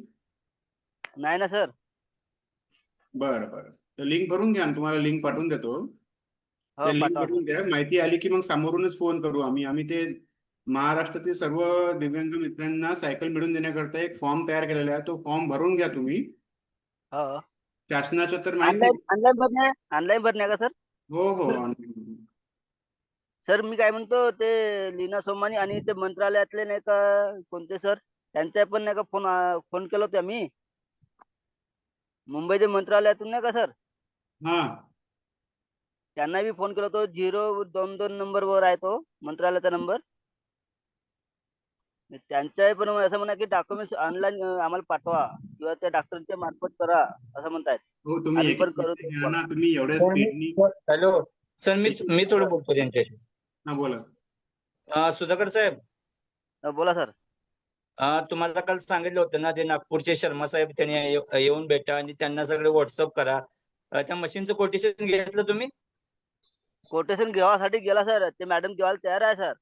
नाही ना सर. बरं बरं, तर लिंक भरून घ्या, तुम्हाला लिंक पाठवून देतो. हो, ते लिंक पाठवा भरून सर. द्या. माहिती आली की मग समोरूनच फोन करू आम्ही ते महाराष्ट्रातील सर्व दिव्यांग मित्रांना सायकल मिळवून देण्याकरता एक फॉर्म तयार केलेला आहे. तो फॉर्म भरून घ्या तुम्ही. हो. शासनाचं तर माहिती आहे. ऑनलाईन भरणे का सर? हो हो, online. सर मी काय म्हणतो, ते लीना सोमानी आणि ते मंत्रालयातले नाही का कोणते सर, त्यांचा पण नाही का फोन केला होता मी. मुंबईच्या मंत्रालयातून नाही का सर, हा त्यांना बी फोन केला होतो. 022 नंबरवर आहे तो मंत्रालयाचा नंबर. त्यांच्या पण असं म्हणा की डॉक्युमेंट्स ऑनलाईन आम्हाला पाठवा, किंवा त्या डॉक्टरच्या मार्फत करा असं म्हणतायत. हो, तुम्ही आम्ही एक पण एक करू गोष्ट घ्या ना, तुम्ही एवढ्या स्पीडनी. हॅलो सर, मी थोडं बोलतो त्यांच्याशी. हा बोला. सुधाकर साहेब, बोला सर. तुम्हाला काल सांगितलं होतं ना, ते नागपूरचे शर्मा साहेब त्यांनी येऊन भेटा आणि त्यांना सगळे व्हॉट्सअप करा. त्या मशीनचं कोटेशन घेतलं तुम्ही? कोटेशन घेवासाठी गेला सर, ते मॅडम घेवायला तयार आहे सर.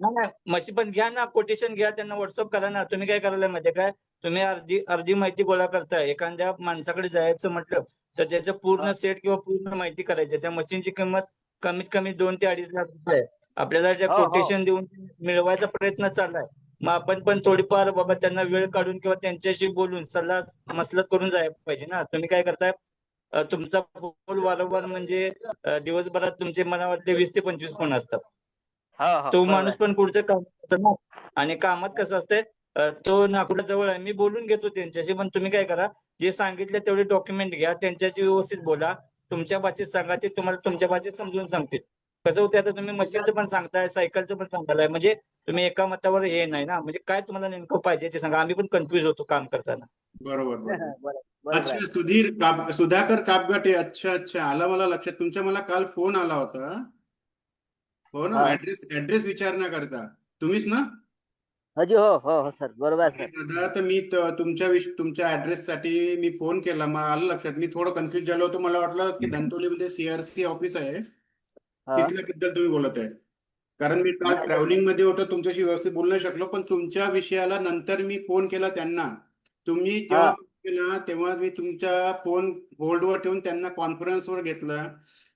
नाही, मशीन पण घ्या ना, कोटेशन घ्या, त्यांना व्हॉट्सअप करा ना. तुम्ही काय करायला माहितीये काय, तुम्ही अर्धी माहिती गोळा करताय. एखाद्या माणसाकडे जायचं म्हटलं तर त्याचं पूर्ण सेट किंवा पूर्ण माहिती करायची. त्या मशीनची किंमत कमीत कमी 2 ते 2.5 लाख रुपये. आपल्याला त्या हो, हो. कोटेशन देऊन मिळवायचा प्रयत्न चाललाय. मग आपण पण थोडीफार बाबा त्यांना वेळ काढून किंवा त्यांच्याशी बोलून सल्ला मसलत करून जायला पाहिजे ना. तुम्ही काय करताय, तुमचा फोन वारंवार म्हणजे दिवसभरात तुमचे मला वाटते 20 ते 25 फोन असतात. हा तो बरोबर माणूस आहे. पण पुढचं काम करतो ना. आणि कामात कसं असतंय, तो नागपूर जवळ आहे, मी बोलून घेतो त्यांच्याशी, पण तुम्ही काय करा, जे सांगितले तेवढे डॉक्युमेंट घ्या, त्यांच्याशी व्यवस्थित बोला, तुमच्या भाषेत सांगा, ते तुम्हाला तुमच्या भाषेत समजून सांगतील. कसं होतं, आता तुम्ही मशीनचं पण सांगताय, सायकलचं पण सांगताय, म्हणजे तुम्ही एका मतावर हे नाही ना, म्हणजे काय तुम्हाला नेमकं पाहिजे ते सांगा. आम्ही पण कन्फ्युज होतो काम करताना. बरोबर बरोबर. बरोबर आहे. अच्छा, सुधाकर कापगटे. अच्छा अच्छा, आला मला लक्षात. तुमचा मला काल फोन आला होता. हो ना, हा ऍड्रेस विचारण्याकरता. तुम्हीच ना? हाजी, हो हो हो सर, बरोबर आहे सर. दादा, तर मी तुमच्या ऍड्रेस साठी मी फोन केला. मला आलं लक्षात. मी थोडं कन्फ्युज झालो होतो. मला वाटलं की धंतोलीमध्ये CRC ऑफिस आहे, हा तिथल्याबद्दल तुम्ही बोलत आहे. कारण मी काल नाही सर. ट्रॅव्हलिंग मध्ये होतो, तुमच्याशी व्यवस्थित बोलू नाही शकलो. पण तुमच्या विषयाला नंतर मी फोन केला त्यांना. तुम्ही जेव्हा हा फोन केला तेव्हा मी तुमचा फोन होल्डवर ठेवून त्यांना कॉन्फरन्सवर घेतलं.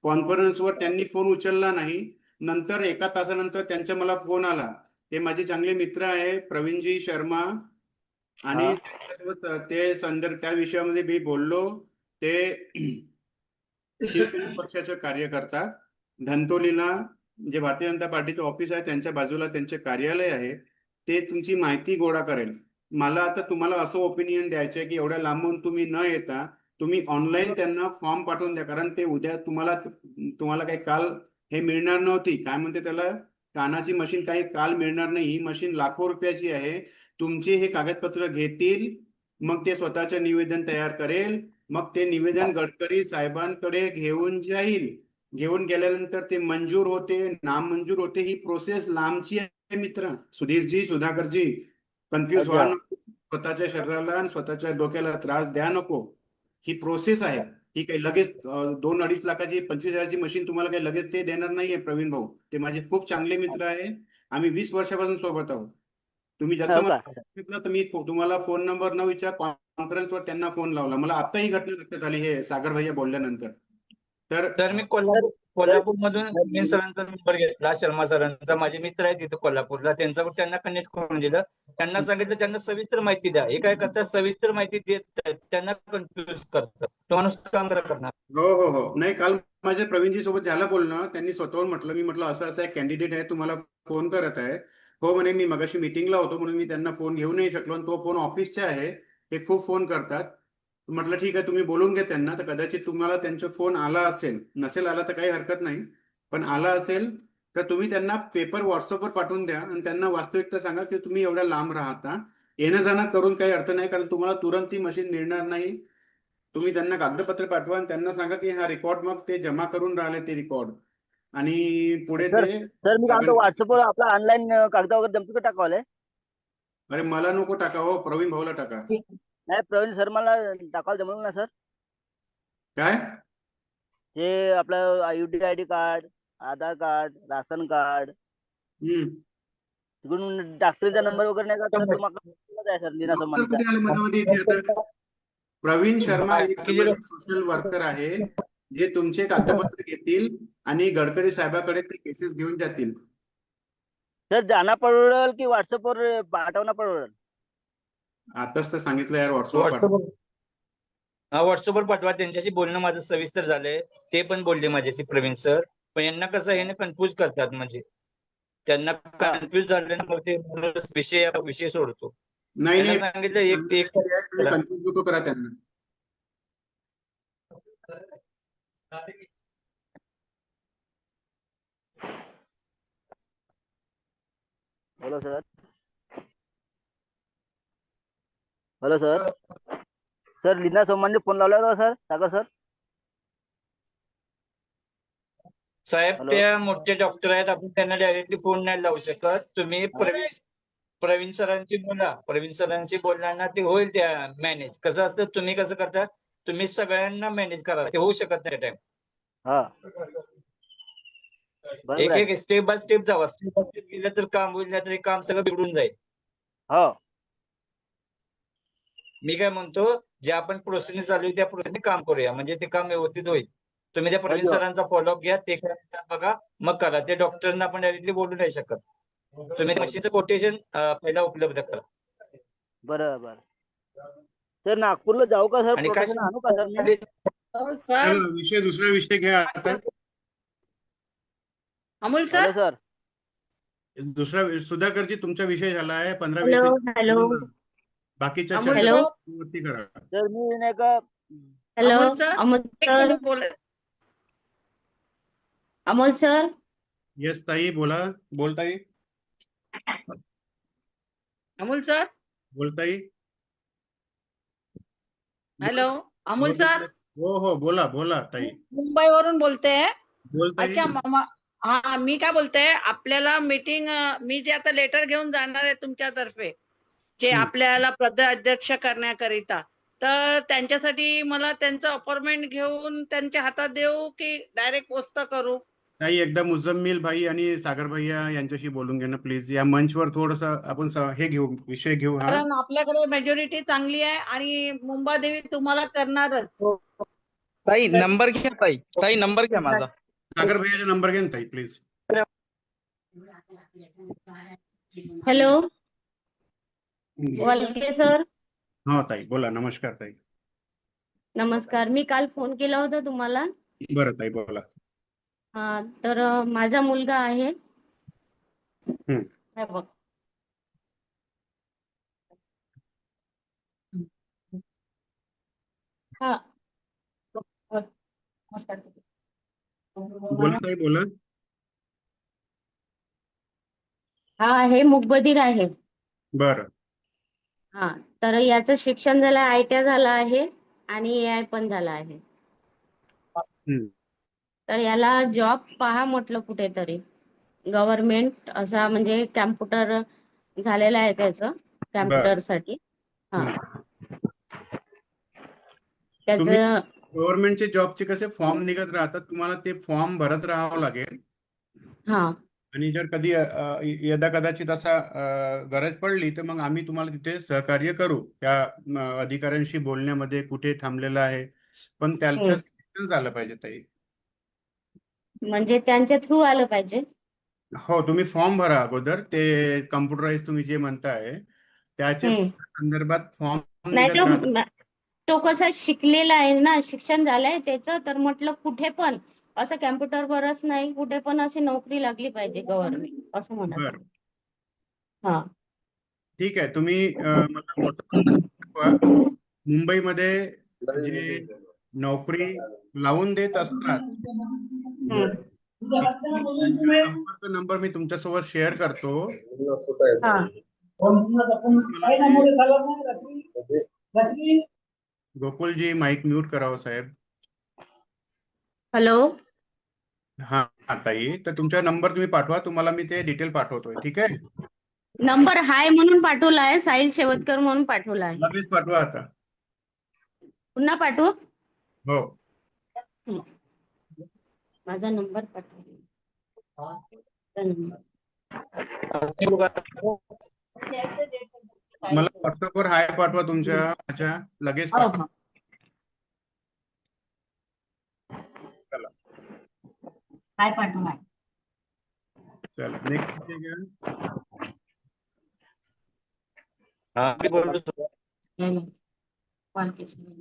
कॉन्फरन्सवर त्यांनी फोन उचलला नाही. नंतर एका तासानंतर त्यांचा मला फोन आला. ते माझे चांगले मित्र आहे, प्रवीणजी शर्मा. आणि हा ते संदर्भ त्या विषयामध्ये मी बोललो. ते शिवसेना पक्षाचे कार्य करतात. धंतोलीला जे भारतीय जनता पार्टीचे ऑफिस आहे त्यांच्या बाजूला त्यांचे कार्यालय आहे. ते तुमची माहिती गोळा करेल. मला आता तुम्हाला असं ओपिनियन द्यायचं आहे की एवढ्या लांबून तुम्ही न येता तुम्ही ऑनलाईन त्यांना फॉर्म पाठवून द्या. कारण ते उद्या तुम्हाला काही काल हे मिळणार नव्हती, काय म्हणते त्याला, कानाची मशीन काही काल मिळणार नाही. ही मशीन लाखो रुपयाची आहे. तुमचे हे कागदपत्र घेतील, मग ते स्वतःचं निवेदन तयार करेल. मग ते निवेदन गडकरी साहेबांकडे घेऊन जाईल. घेऊन गेल्यानंतर ते मंजूर होते, नामंजूर होते. ही प्रोसेस लांबची आहे मित्र. सुधाकरजी, कन्फ्युज अच्छा व्हा नको. स्वतःच्या शरीराला आणि स्वतःच्या डोक्याला त्रास द्या नको. ही प्रोसेस आहे. ही काही लगेच 2-2.5 लाखाची 25,000ची मशीन तुम्हाला काही लगेच ते देणार नाहीये. प्रवीण भाऊ, ते माझे खूप चांगले मित्र आहे. आम्ही 20 वर्षापासून सोबत आहोत. तुम्ही जास्त हो मला का. सांगितलं तर मी तुम्हाला फोन नंबर न विचार कॉन्फरन्सवर त्यांना फोन लावला. मला आता ही घटना लक्षात आली हे सागर भैया बोलल्यानंतर. तर तर मी कोल्हापूरमधून नवीन सरांचा नंबर घेतला, शर्मा सरांचा. माझे मित्र आहेत तिथे कोल्हापूरला, त्यांना कनेक्ट करून दिलं. त्यांना सांगितलं त्यांना सविस्तर माहिती द्या. हे काय करतात, सविस्तर माहिती देत नाहीत, त्यांना कन्फ्युज करतात. तो माणूस काम करणार. हो हो हो, नाही, काल माझ्या प्रवीणजी सोबत झालं बोलणं. त्यांनी स्वतःहून म्हटलं. मी म्हटलं असं असं एक कॅन्डिडेट आहे, तुम्हाला फोन करत आहे. हो म्हणे, मी मगाशी मीटिंगला होतो म्हणून मी त्यांना फोन घेऊ नाही शकलो, आणि तो फोन ऑफिसचा आहे. ते खूप फोन करतात. म्हटलं ठीक आहे, तुम्ही बोलून घ्या त्यांना. तर कदाचित तुम्हाला त्यांचा फोन आला असेल, नसेल आला तर काही हरकत नाही. पण आला असेल तर तुम्ही त्यांना पेपर व्हॉट्सअपवर पाठवून द्या आणि त्यांना वास्तविकता सांगा की तुम्ही एवढ्या लांब राहता. येणं जाणं करून काही अर्थ नाही, कारण तुम्हाला तुरंत ती मशीन मिळणार नाही. तुम्ही त्यांना कागदपत्र पाठवा आणि त्यांना सांगा की हा रेकॉर्ड, मग ते जमा करून राहिले ते रेकॉर्ड, आणि पुढे सर ते सर मी काय म्हणतो, व्हॉट्सअपवर आपला ऑनलाईन कागद वगैरे जमतो का टाकावले. अरे मला नको टाका हो, प्रवीण भाऊला टाका. नाही प्रवीण सर, मला टाकायला जमलं ना सर. काय? हे आपलं UTI कार्ड, आधार कार्ड, राशन कार्ड, तिकडून डॉक्टरचा नंबर वगैरे नाही का सर. तुम्हाला सर लीना डॉक्टर सोमानीचा. कुठे आले मध्ये इथे आता? प्रवीण शर्मा एक बाकीचे सोशल वर्कर आहे, जे तुमचे कागदपत्र घेतील आणि गडकरी साहेबाकडे ते केसेस घेऊन जातील. सर जाना परवडेल की व्हॉट्सअपवर पाठवणं परवडेल. आताच तर सांगितलं यार, व्हॉट्सअपवर पाठवा. व्हॉट्सअपवर पाठवा. त्यांच्याशी बोलणं माझं सविस्तर झालंय. ते पण बोलले माझ्याशी प्रवीण सर. पण यांना कसं हे कन्फ्युज करतात, म्हणजे त्यांना कन्फ्युज झाले ना, मग ते विषय सोडतो. नाही त्यांना नाही, सांगितलं एक कन्फ्युज नको करा त्यांना. Hello sir. Hello sir. Sir Leena सोमानने फोन लावला होता सर, सागर सर. साहेब हॅलो. त्या मोठे डॉक्टर आहेत, आपण त्यांना डायरेक्टली फोन नाही लावू शकत. तुम्ही प्रवीण सरांशी बोला. प्रवीण सरांशी बोलताना ते होईल त्या मॅनेज. कसं असतं, तुम्ही कसं करता, तुम्ही सगळ्यांना मॅनेज करा, ते होऊ शकत नाही टाइम. हा बरोबर आहे. एक step by step Java. Step by step गेलं तर काम होईल, नाही तर काम सगळं बिघडून जाईल. हो मी काय म्हणतो, जे आपण प्रोसेस चालू आहे त्या प्रोसेसने काम करूया, म्हणजे ते काम व्यवस्थित होईल. तुम्ही त्या प्रवीण सरांचा फॉलोअप घ्या, ते बघा, मग करा. ते डॉक्टरना आपण डायरेक्टली बोलू नाही शकत. तुम्ही मशीनचं कोटेशन पहिला उपलब्ध करा. बरोबर. सर नागपूरला जाऊ का सर, आणि काय प्रोटेक्शन आणू का सर मी. अमोल सर. दुसरा विषय घ्या आता. Amol hello sir. सर. दुसरा सुधाकरजी तुमचा विषय झाला आहे 15-20 हॅलो मिनिट हॅलो बोलून जा. बाकीच्या अमोल चर्चा हॅलो सर वरती करा. तर मी नाही का हॅलो अमोल सर अमोल एक सर मिनिट बोल अमोल सर येस ताई बोला. बोल ताई. अमोल सर बोल ताई. हॅलो अमोल हो सर हो हो बोला बोला ताई. मुंबईवरून बोलते. बोल ताई. अच्छा हा मी काय बोलते आपल्याला मीटिंग मी जे आता लेटर घेऊन जाणार आहे तुमच्यातर्फे जे हम्म. आपल्याला अध्यक्ष करण्याकरिता तर त्यांच्यासाठी मला त्यांचं अपॉइंटमेंट घेऊन त्यांच्या हातात देऊ की डायरेक्ट पोस्ट करू. ताई एकदा मुझम्मिल भाई आणि सागर भैया यांच्याशी बोलून घ्या ना प्लीज. या मंचवर थोडस आपण हे घेऊ, विषय घेऊ. हा कारण आपल्याकडे मेजॉरिटी चांगली आहे आणि मुंबादेवी तुम्हाला करणारच. ताई नंबर घ्या, ताई नंबर घ्या माझा. सागर भैयाचा नंबर घ्या ना ताई प्लीज. हॅलो बोला. वालके सर हो ताई बोला. नमस्कार ताई. नमस्कार. मी काल फोन केला होता तुम्हाला. बरं ताई बोला. हा तर माझा मुलगा आहे. हम्म. हे बघ. हा बोला ताई बोला. हा आहे मूकबधीर आहे. बरं. हा तर याचं शिक्षण झालं ITI झालं आहे आणि AI पण झालं आहे. हम्म. तर याला जॉब पहा म्हटलं कुठेतरी गव्हर्नमेंट असा म्हणजे कॅम्प्युटर झालेला आहे त्याचं कॅम्प्युटरसाठी. हा तुम्ही त्याचं गव्हर्नमेंटचे जॉबचे कसे फॉर्म निघत राहतात, तुम्हाला ते फॉर्म भरत राहावं लागेल. हा आणि जर कधी यदा कदाचित असा गरज पडली तर मग आम्ही तुम्हाला तिथे सहकार्य करू त्या अधिकाऱ्यांशी बोलण्यामध्ये कुठे थांबलेलं आहे. पण त्याच्या शिक्षण झालं पाहिजे ताई. म्हणजे त्यांच्या थ्रू आलं पाहिजे. हो तुम्ही फॉर्म भरा अगोदर. ते कम्प्युटराइज तुम्ही जे म्हणताय त्याचे संदर्भात फॉर्म नाही निघत राहतात. तो कसा शिकलेला आहे ना, शिक्षण झालंय त्याचं. तर म्हटलं कुठे पण असं कॅम्प्युटरवरच नाही, कुठे पण अशी नोकरी लागली पाहिजे गव्हर्नमेंट असं म्हणत बरं होते. हा ठीक आहे. तुम्ही मला WhatsApp पाठवा. मुंबईमध्ये जे नोकरी लावून देत असतात त्यांचा संपर्क नंबर मी तुमच्यासोबत शेअर करतो. हा गोकुलजी माईक म्यूट करावं साहेब. हॅलो हा ताई, तर तुमचा नंबर तुम्ही पाठवा. तुम्हाला मी ते डिटेल पाठवतोय. ठीक आहे. नंबर हाय म्हणून पाठवला आहे, साहिल शेवतकर म्हणून पाठवला आहे. लगेच पाठवा आता. पुन्हा पाठवू. हो माझा नंबर पाठवला. मला व्हॉट्सअपवर हाय पाठवा तुमच्या माझ्या. लगेच हो पाठवा. हो चला हाय पाठवला. चला नेक्स्ट विषय घ्या. वालके सर.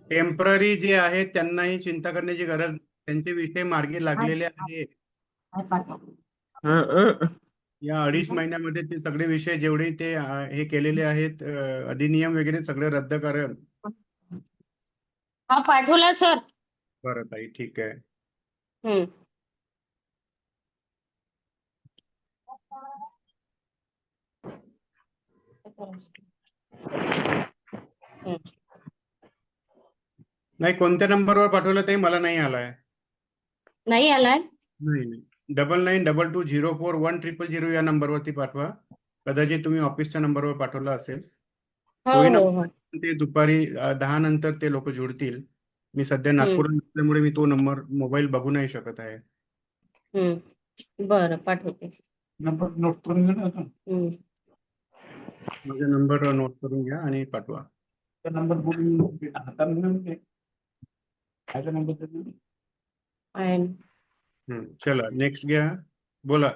टेम्पररी जे आहेत त्यांनाही चिंता करण्याची गरज नाही. त्यांचे विषय मार्गी लागलेले आहेत. या 2.5 महिन्यामध्ये ते सगळे विषय जेवढे ते हे केलेले आहेत अधिनियम वगैरे सगळे रद्द करेल. हा पाठवला सर. बरं ताई ठीक आहे. नाही कोणत्या नंबरवर पाठवलं ते मला नाही आलाय. नाही आलाय. नाही 9922041100 या नंबरवरती पाठवा. कदाचित तुम्ही ऑफिसच्या नंबरवर पाठवला असेल. हो होईना. हो हो ते दुपारी 10 नंतर ते लोक जुळतील. मी सध्या नागपूर नसल्यामुळे मी तो नंबर मोबाईल बघू नाही शकत आहे. बरं पाठवते. नंबर नोट करून घे ना. माझा नंबर नोट करून घ्या आणि पाठवा. नंबर बोलून हाताने घेऊन घे. माझा नंबर चला नेक्स्ट घ्या. बोला.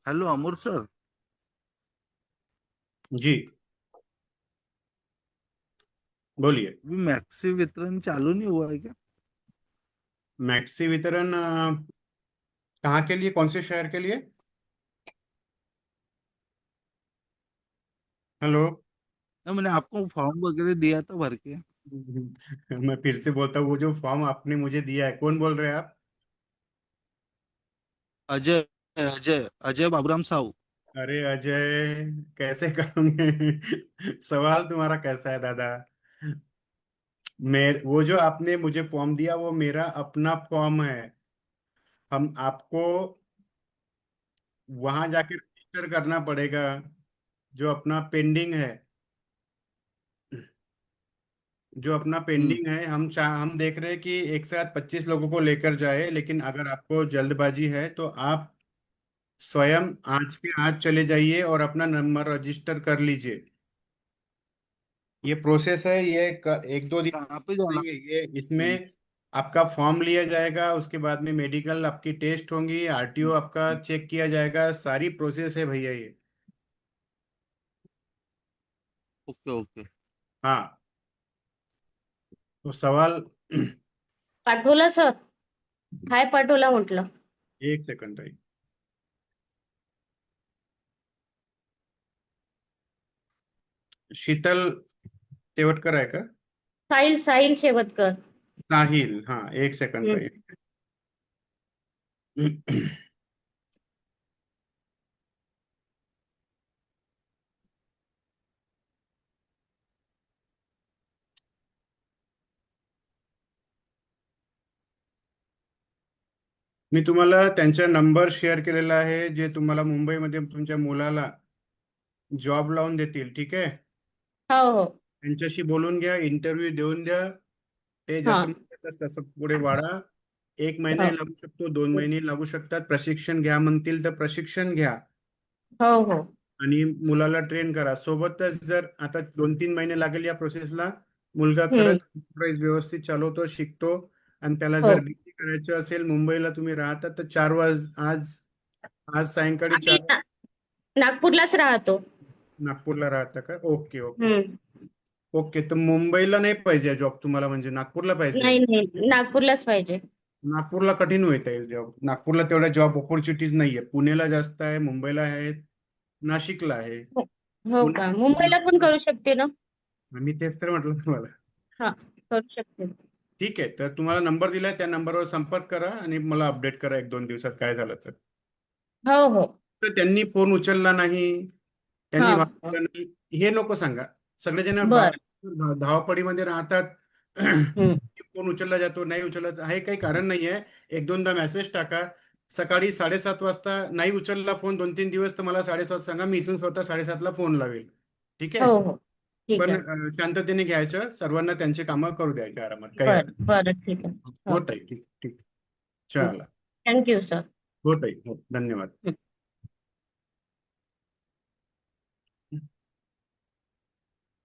हेलो अमर सर, जी बोलिए। अभी मैक्सी वितरण चालू नहीं हुआ है क्या? मैक्सी वितरण कहाँ के लिए, कौन से शहर के लिए? हेलो। ना, मैंने आपको फॉर्म वगैरह दिया था भर के। मैं फिर से बोलता हूँ, वो जो फॉर्म आपने मुझे दिया है, कौन बोल रहे हैं आप? अजय अजय अजय बाबूराम साहू। अरे अजय, कैसे करूंगे? सवाल तुम्हारा कैसा है दादा? वो जो आपने मुझे फॉर्म दिया वो मेरा अपना फॉर्म है। हम आपको वहां जाके रजिस्टर करना पड़ेगा, जो अपना पेंडिंग है। जो अपना हम्म। पेंडिंग है, हम देख रहे हैं कि एक साथ 25 लोगों को लेकर जाए, लेकिन अगर आपको जल्दबाजी है तो आप स्वयं आज के आज चले जाइए और अपना नंबर रजिस्टर कर लीजिए। ये प्रोसेस है, एक दो दिन कहाँ पे जाना? नहीं है ये। हम्म, इसमें आपका फॉर्म लिया जाएगा, उसके बाद में मेडिकल आपकी टेस्ट होंगी, आरटीओ आपका चेक किया जाएगा, सारी प्रोसेस है भैया ये। Okay okay. हाँ, तो सवाल। पाठवलं सर? काय पाठवला म्हटलं? एक सेकंड ताई। शीतल शेवटकर आहे का? साहिल साहिल शेवतकर. साहिल, हाँ एक सेकंड हम्म. ताई. मी तुम्हाला त्यांचा नंबर शेअर केलेला आहे, जे तुम्हाला मुंबईमध्ये तुमच्या मुलाला जॉब लावून देतील, ठीक आहे? हो हो. त्यांच्याशी बोलून घ्या, इंटरव्ह्यू देऊन द्या. ते हा. जसं म्हणतात तसं पुढे वाढा. 1 महिना हो लागू शकतो, 2 महिने लागू शकतात. प्रशिक्षण घ्या म्हणतील तर प्रशिक्षण घ्या हो हो. आणि मुलाला ट्रेन करा. सोबतच जर आता 2-3 महिने लागेल या प्रोसेसला, मुलगा हम्म. खरंच enterprise व्यवस्थित चालवतो, शिकतो, आणि त्याला हो. जर बीटी करायचं असेल, मुंबईला तुम्ही राहता तर आज आज सायंकाळी आम्ही 4 नागपूरलाच राहतो. नागपूरला राहता का? ओके ओके हम्म. ओके. तर मुंबईला नाही पाहिजे जॉब तुम्हाला, म्हणजे नागपूरला पाहिजे? नाही नाही, नागपूरलाच पाहिजे. नागपूरला कठीण होत आहे जॉब. नागपूरला तेवढ्या जॉब ऑपॉर्च्युनिटीज नाहीये. पुण्याला जास्त आहे, मुंबईला आहे, नाशिकला आहे. हो हो का? मुंबईला पण पुण्यात करू शकते ना? मी तेच तर म्हटलं तुम्हाला. हा, करू शकते. ठीक आहे, तर तुम्हाला नंबर दिलाय, त्या नंबरवर संपर्क करा आणि मला अपडेट करा 1-2 दिवसात काय झालं तर. हो हो. तर त्यांनी फोन उचलला नाही, त्यांनी हा. वाचलं नाही, हे नको सांगा. सगळेजण बर. धावपळीमध्ये राहतात. हम्म. फोन उचलला जातो, नाही उचलत आहे, काही कारण नाहीये. 1-2दा मेसेज टाका. सकाळी 7:30 वाजता नाही उचलला फोन 2-3 दिवस, तर मला 7:30 सांगा, मी इथून स्वतः 7:30ला फोन लावेल. ठीक आहे? हो हो. ठीक पण आहे. शांततेने घ्यायचं, सर्वांना त्यांची कामं करू द्यायची आरामात, काही बर हरकत बर, ठीक आहे. नाही. हो. होत आहे, ठीक ठीक. चला, थँक्यू सर. होत आहे, हो, धन्यवाद.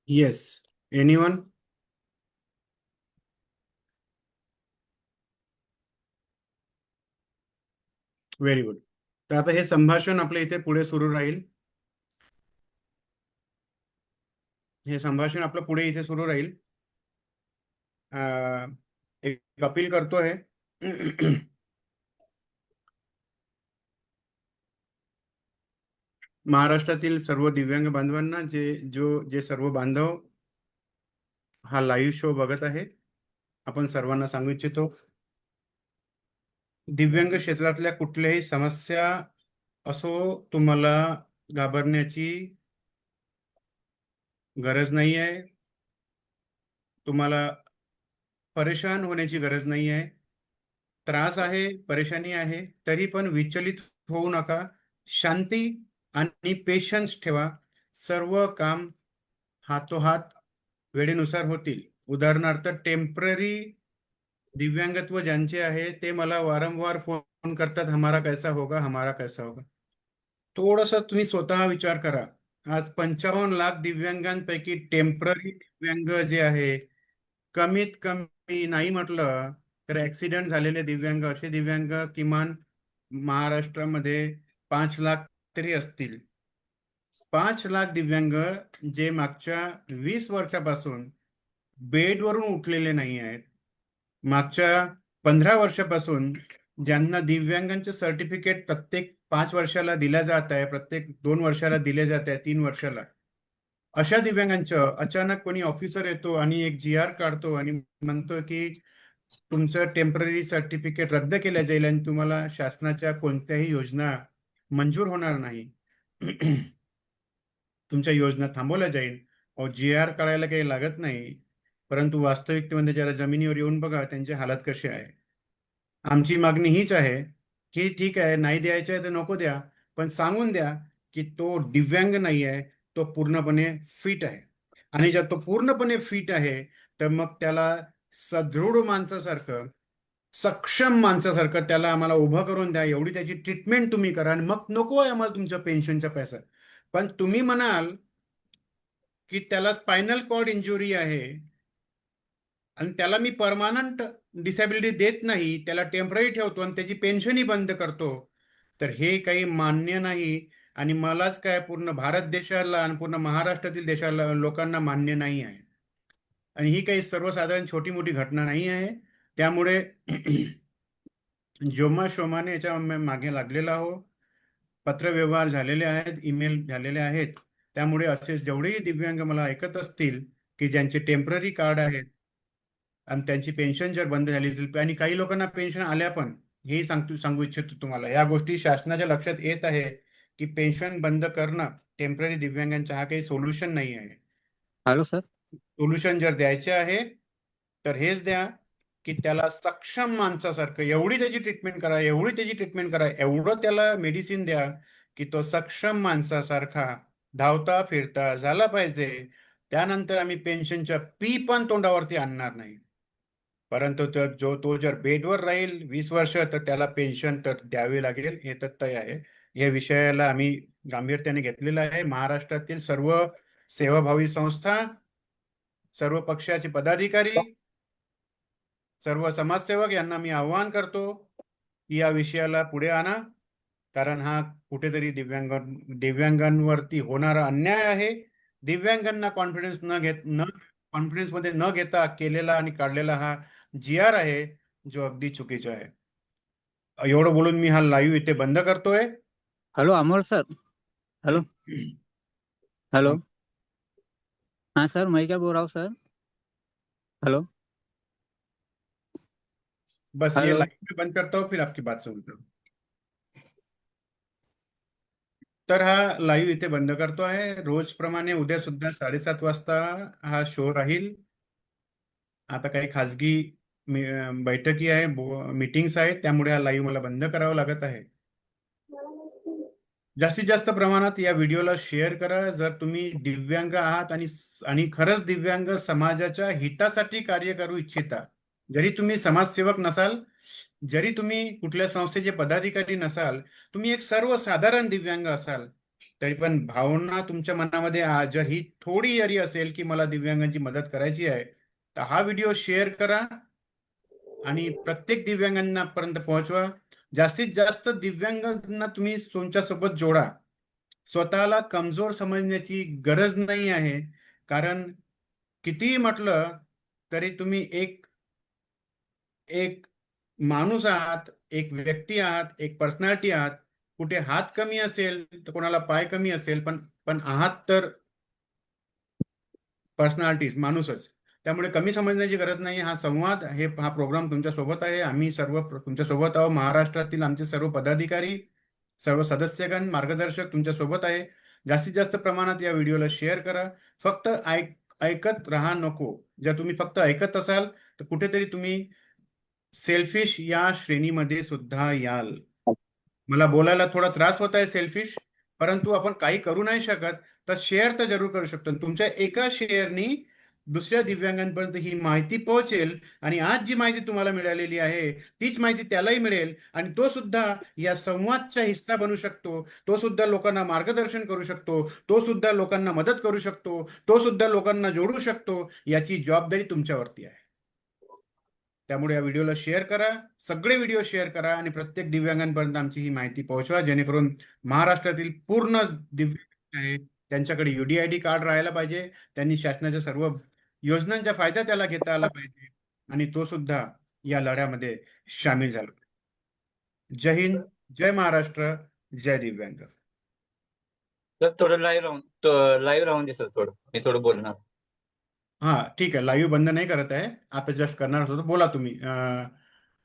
Yes, anyone? Very good. तर आता हे संभाषण आपल्या इथे पुढे सुरू राहील. हे संभाषण आपलं पुढे इथे सुरू राहील. एक अपील करतो आहे. महाराष्ट्रातील सर्व दिव्यांग बांधवांना, जे सर्व बांधव हा लाईव्ह शो बघत आहे, आपण सर्वांना सांगू इच्छितो, दिव्यांग क्षेत्रातल्या कुठल्याही समस्या असो, तुम्हाला घाबरण्याची गरज नाही आहे. तुम्हाला परेशान होण्याची गरज नाही आहे. त्रास आहे, परेशानी आहे, तरी पण विचलित होऊ नका. शांती आणि पेशन्स ठेवा. सर्व काम हातोहात वेळेनुसार होतील. उदाहरणार्थ, टेम्पररी दिव्यांगत्व ज्यांचे आहे ते मला वारंवार फोन करतात, हमारा कैसा होगा, हमारा कैसा होगा. थोडंसं तुम्ही स्वतः विचार करा. आज 55 लाख दिव्यांगांपैकी टेम्पररी दिव्यांग जे आहे, कमीत कमी नाही म्हटलं तर ऍक्सिडेंट झालेले दिव्यांग, असे दिव्यांग किमान महाराष्ट्रामध्ये 5 लाख तरी असतील. 5 लाख दिव्यांग जे मागच्या 20 वर्षापासून बेडवरून उठलेले नाही आहेत. मागच्या 15 वर्षापासून ज्यांना दिव्यांगांचे सर्टिफिकेट प्रत्येक 5 वर्षाला दिल्या जात आहे, प्रत्येक 2 वर्षाला दिले जात आहे, 3 वर्षाला. अशा दिव्यांगांचं अचानक कोणी ऑफिसर येतो आणि एक GR काढतो आणि म्हणतो की तुमचं टेम्पररी सर्टिफिकेट रद्द केलं जाईल आणि तुम्हाला शासनाच्या कोणत्याही योजना मंजूर होणार नाही. तुमच्या योजना थांबवल्या जाईल. GR काढायला काही लागत नाही, परंतु वास्तविकतेमध्ये जरा जमिनीवर येऊन बघा त्यांची हालत कशी आहे. आमची मागणी हीच आहे की ठीक आहे, नाही द्यायचं आहे तर नको द्या, पण सांगून द्या की तो दिव्यांग नाही आहे, तो पूर्णपणे फिट आहे. आणि जर तो पूर्णपणे फिट आहे तर मग त्याला सदृढ माणसासारखं, सक्षम माणसासारखं त्याला आम्हाला उभं करून द्या. एवढी त्याची ट्रीटमेंट तुम्ही करा आणि मग नको आहे आम्हाला तुमच्या पेन्शनचा पैसा. पण तुम्ही म्हणाल की त्याला स्पायनल कॉर्ड इंजुरी आहे आणि त्याला मी परमानंट डिसॅबिलिटी देत नाही, त्याला टेम्पररी ठेवतो आणि त्याची पेन्शनही बंद करतो, तर हे काही मान्य नाही. आणि मलाच काय, पूर्ण भारत देशाला आणि पूर्ण महाराष्ट्रातील देशाला लोकांना मान्य नाही आहे. आणि ही काही सर्वसाधारण छोटी मोठी घटना नाही आहे. त्यामुळे जोमाशोमाने याच्या मागे लागलेला आहो. पत्रव्यवहार झालेले आहेत, ईमेल झालेले आहेत. त्यामुळे असे जेवढेही दिव्यांग मला ऐकत असतील की ज्यांचे टेम्पररी कार्ड आहेत आणि त्यांची पेन्शन जर बंद झाली असेल, आणि काही लोकांना पेन्शन आल्या पण, हेही सांगू इच्छितो तुम्हाला. या गोष्टी शासनाच्या लक्षात येत आहे की पेन्शन बंद करणं टेम्पररी दिव्यांगांचा हा काही सोल्युशन नाही आहे. Hello sir. सोल्युशन जर द्यायचे आहे तर हेच द्या की त्याला सक्षम माणसासारखं एवढी त्याची ट्रीटमेंट करा, एवढं त्याला मेडिसिन द्या की तो सक्षम माणसासारखा धावता फिरता झाला पाहिजे. त्यानंतर आम्ही पेन्शनच्या पण तोंडावरती आणणार नाही. परंतु तो जर बेडवर राहील 20 वर्ष तर त्याला पेन्शन तर द्यावी लागेल, हे तथ्य आहे. या विषयाला आम्ही गांभीर्याने घेतलेलं आहे. महाराष्ट्रातील सर्व सेवाभावी संस्था, सर्व पक्षाचे पदाधिकारी, सर्व समाजसेवक यांना मी आवाहन करतो की या विषयाला पुढे आणा, कारण हा कुठेतरी दिव्यांगांवरती होणारा अन्याय आहे. दिव्यांगांना कॉन्फिडन्स मध्ये न घेता केलेला आणि काढलेला हा GR आहे, जो अगदी चुकीचा आहे. एवढं बोलून मी हा लाईव्ह इथे बंद करतोय. Hello Amol sir. Hello hello. हाँ सर, मैं क्या बोल रहा हूँ सर. हेलो. बस ये हेलो. लाइव में बंद करता हूँ, फिर आपकी बात सुनता हूँ. तर हा लाईव्ह इथे बंद करतो आहे. रोजप्रमाणे उद्या सुद्धा 7:30 वाजता हा शो राहील. आता काही खाजगी बैठकी आहे, मीटिंग्स आहेत, त्यामुळे हा लाईव्ह मला बंद करावा लागत आहे. जास्तीत जास्त प्रमाणात या व्हिडिओला शेअर करा. जर तुम्ही दिव्यांग आहात आणि खरंच दिव्यांग समाजाच्या हितासाठी कार्य करू इच्छिता, जरी तुम्ही समाजसेवक नसाल, जरी तुम्ही कुठल्या संस्थेचे पदाधिकारी नसाल, तुम्ही एक सर्वसाधारण दिव्यांग असाल, तरी पण भावना तुमच्या मनामध्ये आजही थोडी जरी असेल की मला दिव्यांगांची मदत करायची आहे, तर हा व्हिडिओ शेअर करा आणि प्रत्येक दिव्यांगांना पर्यंत पोहोचवा. जास्तीत जास्त दिव्यांगांना तुम्ही तुमच्यासोबत जोडा. स्वतःला कमजोर समजण्याची गरज नाही आहे, कारण कितीही म्हटलं तरी तुम्ही एक माणूस आहात, एक व्यक्ती आहात, एक पर्सनॅलिटी आहात. कुठे हात कमी असेल तर कोणाला पाय कमी असेल, पण आहात तर पर्सनॅलिटीज, माणूसच. त्यामुळे कमी समजण्याची गरज नाही. हा संवाद, हा प्रोग्राम तुमच्या सोबत आहे. आम्ही सर्व तुमच्या सोबत आहोत. महाराष्ट्रातील आमचे सर्व पदाधिकारी, सर्व सदस्यगण, मार्गदर्शक तुमच्या सोबत आहे. जास्तीत जास्त प्रमाणात या व्हिडिओला शेअर करा. फक्त ऐकत राहा नको. जर तुम्ही फक्त ऐकत असाल तर कुठेतरी तुम्ही सेल्फिश या श्रेणीमध्ये सुद्धा याल. मला बोलायला थोडा त्रास होत आहे सेल्फिश, परंतु आपण काही करू नाही शकत, तर शेअर तर जरूर करू शकतो. तुमच्या एका शेअरनी दुसऱ्या दिव्यांगांपर्यंत ही माहिती पोहोचेल आणि आज जी माहिती तुम्हाला मिळालेली आहे तीच माहिती त्यालाही मिळेल आणि तो सुद्धा या संवादचा हिस्सा बनू शकतो. तो सुद्धा लोकांना मार्गदर्शन करू शकतो. तो सुद्धा लोकांना मदत करू शकतो. तो सुद्धा लोकांना जोडू शकतो. याची जबाबदारी तुमच्यावरती आहे. त्यामुळे या व्हिडिओला शेअर करा, सगळे व्हिडिओ शेअर करा आणि प्रत्येक दिव्यांगांपर्यंत आमची ही माहिती पोहोचवा, जेणेकरून महाराष्ट्रातील पूर्ण दिव्यांग आहे त्यांच्याकडे UDID कार्ड राहायला पाहिजे, त्यांनी शासनाच्या सर्व योजनांचा फायदा त्याला घेता आला पाहिजे आणि तो सुद्धा या लढ्यामध्ये सामील झाला. जय हिंद, जय महाराष्ट्र, जय दिव्यांग. सर थोडं लाईव्ह राहून दे सर, मी थोडं बोलणार. हा ठीक आहे, लाईव्ह बंद नाही करत आहे, आता जस्ट करणार होतो. बोला तुम्ही.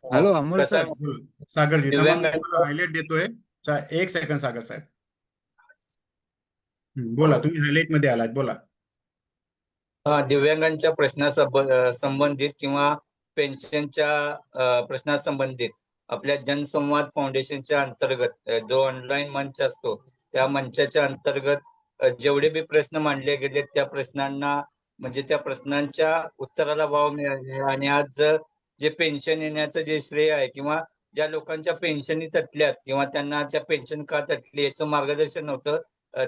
हॅलो अमोल कसं सर. आहे, बोला. सागरजी थांबा, मी दिव्यांगांच्या तुम्हाला हायलाइट देतोय. 1 सेकंड सागर साहेब. बोला, तुम्ही हायलाइट मध्ये आलात, बोला. दिव्यांगांच्या संबंधित किंवा पेन्शनच्या प्रश्नासंबंधित आपल्या जनसंवाद फाउंडेशनच्या अंतर्गत जो ऑनलाईन मंच असतो, त्या मंचाच्या अंतर्गत जेवढे बी प्रश्न मांडले गेले त्या प्रश्नांना म्हणजे त्या प्रश्नांच्या उत्तराला वाव मिळाले आणि आज जे पेन्शन येण्याचं जे श्रेय आहे किंवा ज्या लोकांच्या पेन्शनी तटल्यात किंवा त्यांना त्या पेन्शन का तटली याचं मार्गदर्शन होतं,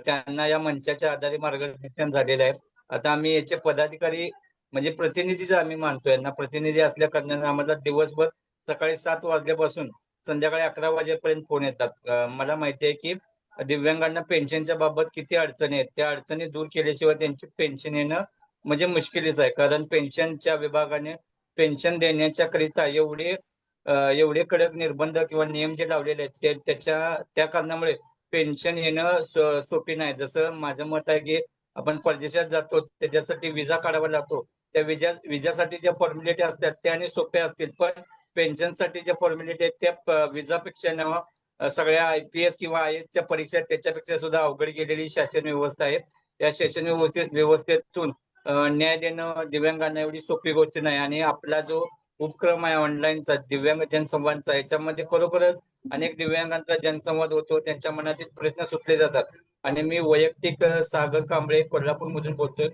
त्यांना या मंचाच्या आधारे मार्गदर्शन झालेलं आहे. आता आम्ही याचे पदाधिकारी म्हणजे प्रतिनिधीच आम्ही मानतो यांना. प्रतिनिधी असल्या कारणाने आम्हाला दिवसभर सकाळी 7 वाजल्यापासून संध्याकाळी 11 वाजेपर्यंत फोन येतात. मला माहिती आहे की दिव्यांगांना पेन्शनच्या बाबत किती अडचणी आहेत. त्या अडचणी दूर केल्याशिवाय त्यांची पेन्शन येणं म्हणजे मुश्किलीच आहे. कारण पेन्शनच्या विभागाने पेन्शन देण्याच्या करिता एवढे कडक निर्बंध किंवा नियम जे लावलेले आहेत त्या कारणामुळे पेन्शन येणं सोपी नाही. जसं माझं मत आहे की आपण परदेशात जातो त्याच्यासाठी विजा काढावा लागतो, त्या विजासाठी ज्या फॉर्मॅलिटी असतात त्या आणि सोप्या असतील, पण पेन्शनसाठी ज्या फॉर्मॅलिटी आहेत त्या विजापेक्षा सगळ्या IPS किंवा IAS च्या परीक्षा त्याच्यापेक्षा सुद्धा अवघड गेलेली शासन व्यवस्था आहे. त्या शासन व्यवस्थेतून न्याय देणं दिव्यांगांना एवढी सोपी गोष्ट नाही. आणि आपला जो उपक्रम आहे ऑनलाईनचा दिव्यांग जनसंवादचा, याच्यामध्ये खरोखरच अनेक दिव्यांगांचा जनसंवाद होतो, त्यांच्या मनातील प्रश्न सुटले जातात. आणि मी वैयक्तिक सागर कांबळे कोल्हापूरमधून बोलतोय.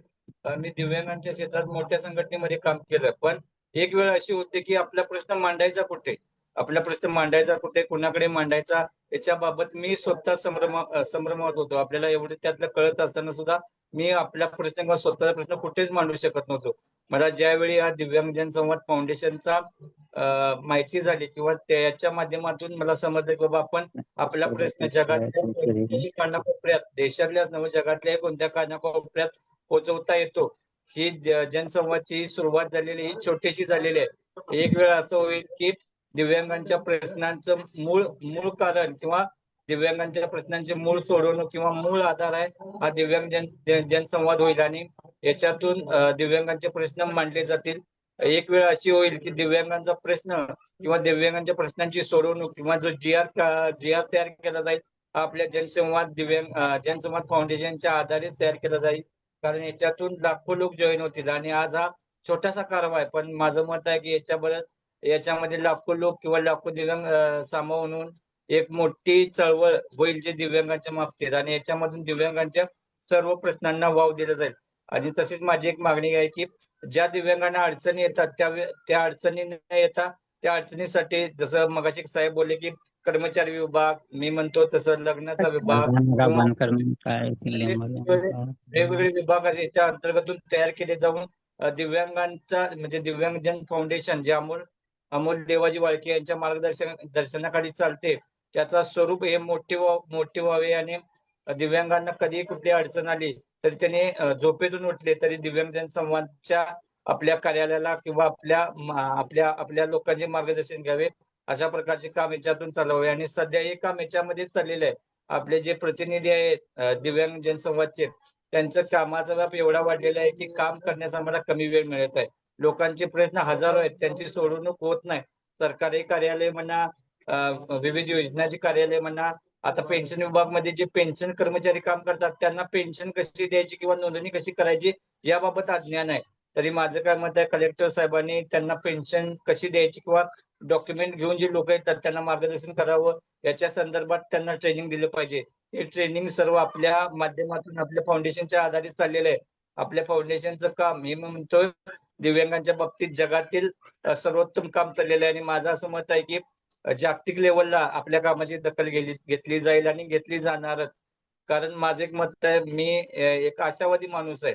मी दिव्यांगांच्या क्षेत्रात मोठ्या संघटनेमध्ये काम केलं, पण एक वेळ अशी होती की आपला प्रश्न मांडायचा कुठे, कुणाकडे मांडायचा याच्याबाबत मी स्वतः संभ्रमात होतो. आपल्याला एवढे त्यातलं कळत असताना सुद्धा मी आपला प्रश्न किंवा स्वतःचा प्रश्न कुठेच मांडू शकत नव्हतो. मला ज्यावेळी हा दिव्यांग जनसंवाद फाउंडेशनचा माहिती झाली किंवा त्याच्या माध्यमातून मला समजलं की बाबा आपण आपला प्रश्न जगातल्या कानाकोपऱ्यात, देशातल्याच नव्हे जगातल्या कोणत्या कानाकोपऱ्यात पोहोचवता येतो. ही जनसंवादची सुरुवात झालेली ही छोटीशी झालेली आहे. एक वेळ असं होईल की दिव्यांगांच्या प्रश्नांचं मूळ कारण किंवा दिव्यांगांच्या प्रश्नांचे मूळ सोडवणूक किंवा मूळ आधार आहे हा दिव्यांग जनसंवाद होईल आणि याच्यातून दिव्यांगांचे प्रश्न मांडले जातील. एक वेळ अशी होईल की दिव्यांगांचा प्रश्न किंवा दिव्यांगांच्या प्रश्नांची सोडवणूक किंवा जो GR तयार केला जाईल हा आपल्या जनसंवाद फाउंडेशनच्या आधारे तयार केला जाईल. कारण याच्यातून लाखो लोक जॉईन होतील आणि आज हा छोटासा कारभार आहे, पण माझं मत आहे की याच्यामध्ये लाखो लोक किंवा लाखो दिव्यांग सामावून होऊन एक मोठी चळवळ होईल जे दिव्यांगांच्या बाबतीत आणि याच्यामधून दिव्यांगांच्या सर्व प्रश्नांना वाव दिला जाईल. आणि तशीच माझी एक मागणी आहे की ज्या दिव्यांगांना अडचणी येतात त्या अडचणी न येता त्या अडचणीसाठी जसं मगाशी साहेब बोलले की कर्मचारी विभाग, मी म्हणतो तसं लग्नाचा विभाग, वेगवेगळे विभाग याच्या अंतर्गतून तयार केले जाऊन दिव्यांगांचा म्हणजे दिव्यांग जन फाउंडेशन जे अमोल देवाजी वाळके यांच्या दर्शनाखाली चालते त्याचा स्वरूप हे मोठे व्हावे आणि दिव्यांगांना कधी कुठली अडचण आली तरी त्याने झोपेतून उठले तरी दिव्यांग जनसंवादच्या आपल्या कार्यालयाला किंवा आपल्या लोकांचे मार्गदर्शन घ्यावे, अशा प्रकारचे काम याच्यातून चालवावे. आणि सध्या हे काम याच्यामध्ये चाललेलं आहे. आपले जे प्रतिनिधी आहेत दिव्यांग जनसंवादचे त्यांचं कामाचा व्याप एवढा वाढलेला आहे की काम करण्याचा आम्हाला कमी वेळ मिळत आहे. लोकांचे प्रश्न हजारो आहेत, त्यांची सोडवणूक होत नाही. सरकारी कार्यालय म्हणा, विविध योजनाची कार्यालय म्हणा, आता पेन्शन विभागामध्ये जे पेन्शन कर्मचारी काम करतात त्यांना पेन्शन कशी द्यायची किंवा नोंदणी कशी करायची याबाबत अज्ञान आहे. तरी माझं काय मत आहे कलेक्टर साहेबांनी त्यांना पेन्शन कशी द्यायची किंवा डॉक्युमेंट घेऊन जे लोक येतात त्यांना मार्गदर्शन करावं, याच्या संदर्भात त्यांना ट्रेनिंग दिलं पाहिजे. हे ट्रेनिंग सर्व आपल्या माध्यमातून आपल्या फाउंडेशनच्या आधारित चाललेलं आहे. आपल्या फाउंडेशनचं काम हे म्हणतोय दिव्यांगांच्या बाबतीत जगातील सर्वोत्तम काम चाललेलं आहे आणि माझं असं मत आहे की जागतिक लेवलला आपल्या कामाची दखल घेतली जाईल आणि घेतली जाणारच. कारण माझं एक मत आहे, मी एक आशावादी माणूस आहे.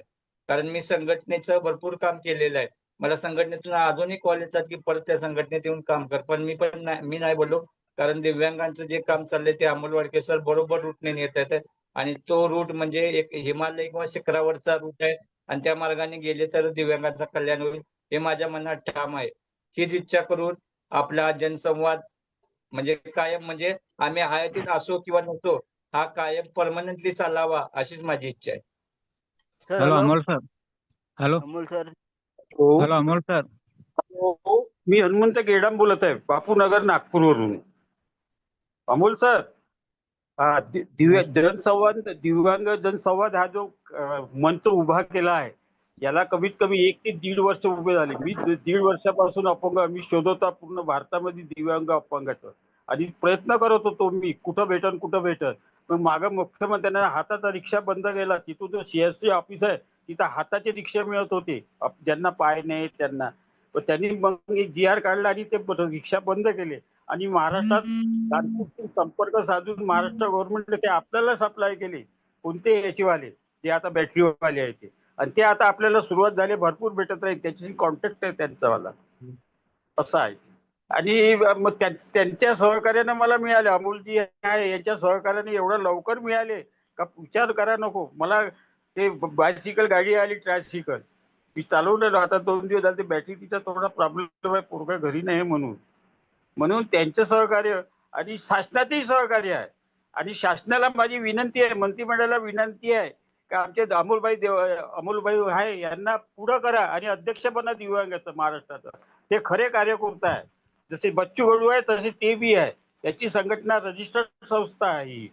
कारण मी संघटनेचं भरपूर काम केलेलं आहे मला संघटनेतून अजूनही कॉल येतात की परत त्या संघटनेत येऊन काम कर, पण मी नाही बोललो, कारण दिव्यांगांचं जे काम चाललंय ते अमोल वाडके सर बरोबर रूटने नेत आहेत आणि तो रूट म्हणजे एक हिमालय किंवा शिखरावरचा रूट आहे आणि त्या मार्गाने गेले तर दिव्यांगांचं कल्याण होईल हे माझ्या मनात ठाम आहे. हीच इच्छा करून आपला जनसंवाद म्हणजे कायम म्हणजे आम्ही हयातीत असो किंवा नसो हा कायम परमनंटली चालावा अशीच माझी इच्छा आहे. Sir hello hello Amol sir. Hello Amol sir. Hello Amol sir. मी हनुमंत गेडाम बोलत आहे, बापूनगर नागपूरवरून. अमोल सर, दिव्यांग जनसंवाद हा जो मंच उभा केला आहे याला कमीत कमी 1 ते 1.5 वर्ष उभे झाले. मी 1.5 वर्षापासून अपंग मी शोधत पूर्ण भारतामध्ये दिव्यांग अपंगाचं आणि प्रयत्न करत होतो मी कुठं भेटन. पण मागं मुख्यमंत्र्यांना हाताचा रिक्षा बंद केला. तिथून जो CSC ऑफिस आहे तिथं हाताचे रिक्षा मिळत होते ज्यांना पाय नाही त्यांना. त्यांनी मग एक GR काढला आणि ते रिक्षा बंद केले आणि महाराष्ट्रात तांत्रिक संपर्क साधून महाराष्ट्र गव्हर्नमेंटने ते आपल्याला सप्लाय केले. कोणते याचेवाले जे आता बॅटरीवाले आहेत ते, आणि ते आता आपल्याला सुरुवात झाली, भरपूर भेटत राहील, त्याच्याशी कॉन्टॅक्ट आहे त्यांचावाला असं आहे. आणि मग त्यांच्या सहकार्याने मला मिळाले, अमोलजी आहे यांच्या सहकार्याने एवढं लवकर मिळाले का विचार करा नको. मला ते बायसिकल गाडी आली, ट्रायसिकल मी चालवलेलो, आता 2 दिवस झाले. ते बॅटरी तिचा थोडा प्रॉब्लेम आहे, पोरगा घरी नाही म्हणून त्यांचं सहकार्य आणि शासनाचंही सहकार्य आहे. आणि शासनाला माझी विनंती आहे, मंत्रिमंडळाला विनंती आहे का आमचे अमोलभाई आहे यांना पुढं करा आणि अध्यक्ष बना दिव्यांगाचं महाराष्ट्राचं. ते खरे कार्यकर्ता आहे. जसे बच्चू कडू आहे तसे ते बी आहे. त्याची संघटना रजिस्टर्ड संस्था आहे ही.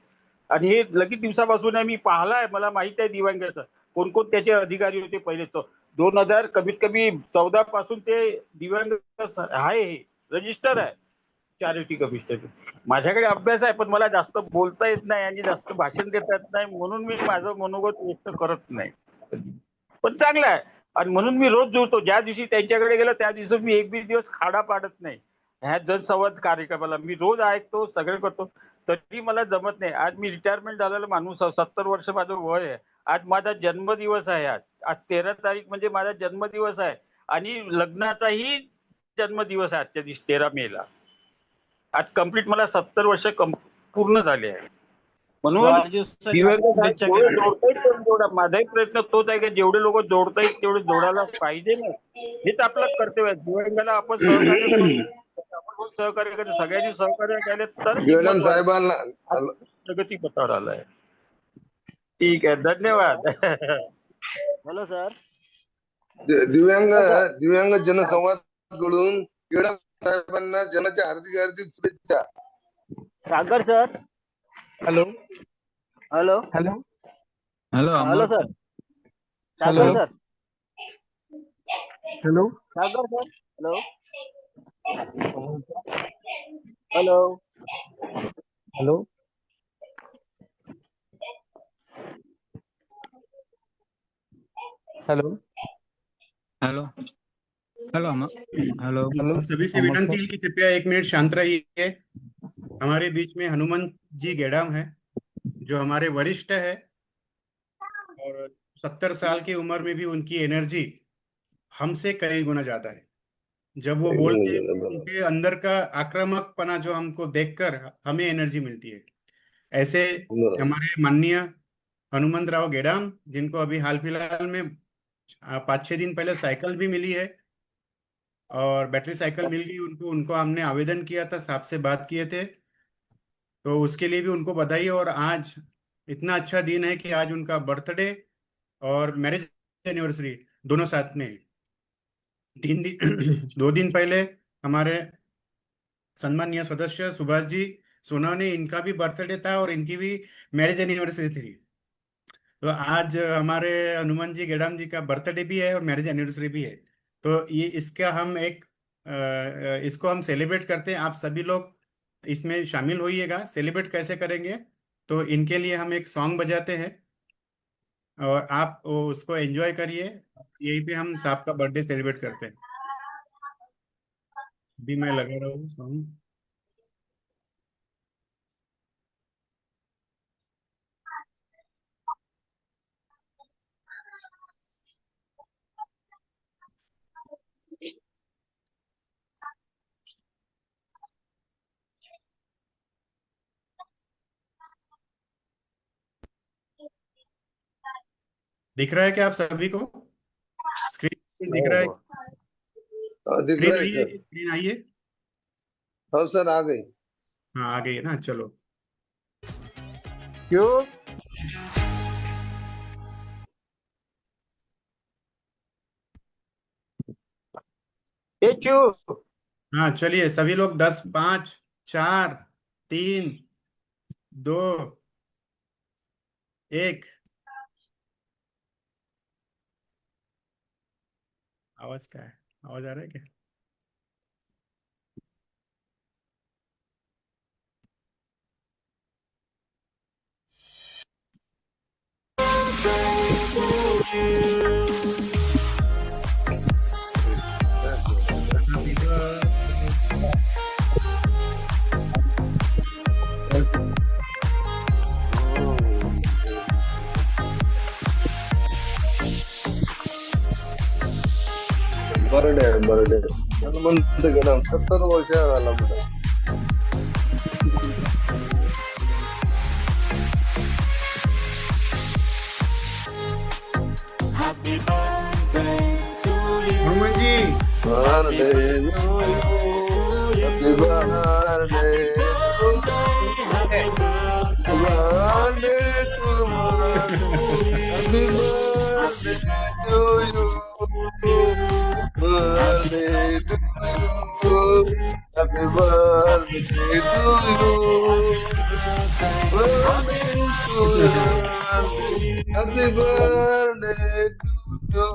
आणि हे लगेच दिवसापासून आहे, मी पाहिलाय, मला माहित आहे दिव्यांगाचं कोण त्याचे अधिकारी होते पहिले. 2000 कमीत कमी 14 पासून ते दिव्यांग आहे, हे रजिस्टर आहे चॅरिटी कमिशन. माझ्याकडे अभ्यास आहे पण मला जास्त बोलता येत नाही आणि जास्त भाषण देता येत नाही, म्हणून मी माझं मनोगत व्यक्त करत नाही. पण चांगलं आहे आणि म्हणून मी रोज जुळतो. ज्या दिवशी त्यांच्याकडे गेलो त्या दिवशी मी 1-2 दिवस खाडा पाडत नाही. ह्या जनसंवाद कार्यक्रमाला मी रोज ऐकतो, सगळं करतो, तरी मला जमत नाही. आज मी रिटायरमेंट झालेला माणूस, 70 वर्ष माझं वय आहे. आज माझा जन्मदिवस आहे. आज 13 तारीख म्हणजे माझा जन्मदिवस आहे आणि लग्नाचाही जन्मदिवस आहे आजच्या दिवशी 13 मेला. आज कंप्लीट मला 70 वर्ष पूर्ण झाले आहे. म्हणून माझाही प्रयत्न तोच आहे की जेवढे लोक जोडता येईल तेवढे जोडायला पाहिजे ना. हेच आपलं कर्तव्य आहे. दिव्यांगाला आपण सहकार्य करतो, सगळ्यांनी सहकार्य केले तर प्रगती पथावर आलाय. ठीक आहे, धन्यवाद. Hello sir. दिव्यांग जनसंवाद कडून साहेबांना जनाच्या हार्दिक शुभेच्छा. Sagar sir. Hello hello hello hello hello sir. Hello Sagar sir. Hello Sagar sir. Hello hello hello hello hello hello हम सभी से विनंती है कि कृपया 1 मिनट शांत रहिए। हमारे बीच में हनुमंत जी गेडाम है जो हमारे वरिष्ठ है और 70 साल की उम्र में भी उनकी एनर्जी हमसे कई गुना ज्यादा है। जब वो बोलते हैं तो उनके अंदर का आक्रामकपना जो हमको देखकर हमें एनर्जी मिलती है। ऐसे हमारे माननीय हनुमंत राव गेडाम, जिनको अभी हाल फिलहाल में 5-6 दिन पहले साइकिल भी मिली है और बैटरी साइकिल मिल गई उनको हमने आवेदन किया था, साहब से बात किए थे, तो उसके लिए भी उनको बधाई। और आज इतना अच्छा दिन है कि आज उनका बर्थडे और मैरिज एनिवर्सरी दोनों साथ में है। 2 दिन पहले हमारे सम्मानीय सदस्य सुभाष जी सोनावणे, इनका भी बर्थडे था और इनकी भी मैरिज एनिवर्सरी थी। तो आज हमारे हनुमान जी गेडाम जी का बर्थडे भी है और मैरिज एनिवर्सरी भी है। तो ये इसका हम इसको हम सेलिब्रेट करते हैं। आप सभी लोग इसमें शामिल होइएगा। सेलिब्रेट कैसे करेंगे, तो इनके लिए हम एक सॉन्ग बजाते हैं और आप उसको एंजॉय करिए। यहीं पे हम साहब का बर्थडे सेलिब्रेट करते हैं। भी मैं लगा रहा हूँ सॉन्ग। दिख रहा है क्या आप सभी को? स्क्रीन दिख रहा है? दिख स्क्रीन रहा है आई है? सर। स्क्रीन आई है? हाँ सर आ गई। हाँ आ गई है ना, चलो। क्यों? ये क्यों? हाँ चलिए सभी लोग 10, 5, 4, 3, 2, 1। आवाज क्या है? आवाज आ रहा है क्या? Happy birthday. बरडे हनुमंत गेला 70 वर्ष झाला मला. Hanuman ji birthday to you. Happy birthday to happy birthday to you. Birthday to you. Happy birthday to you. Birthday to you. Happy birthday to you.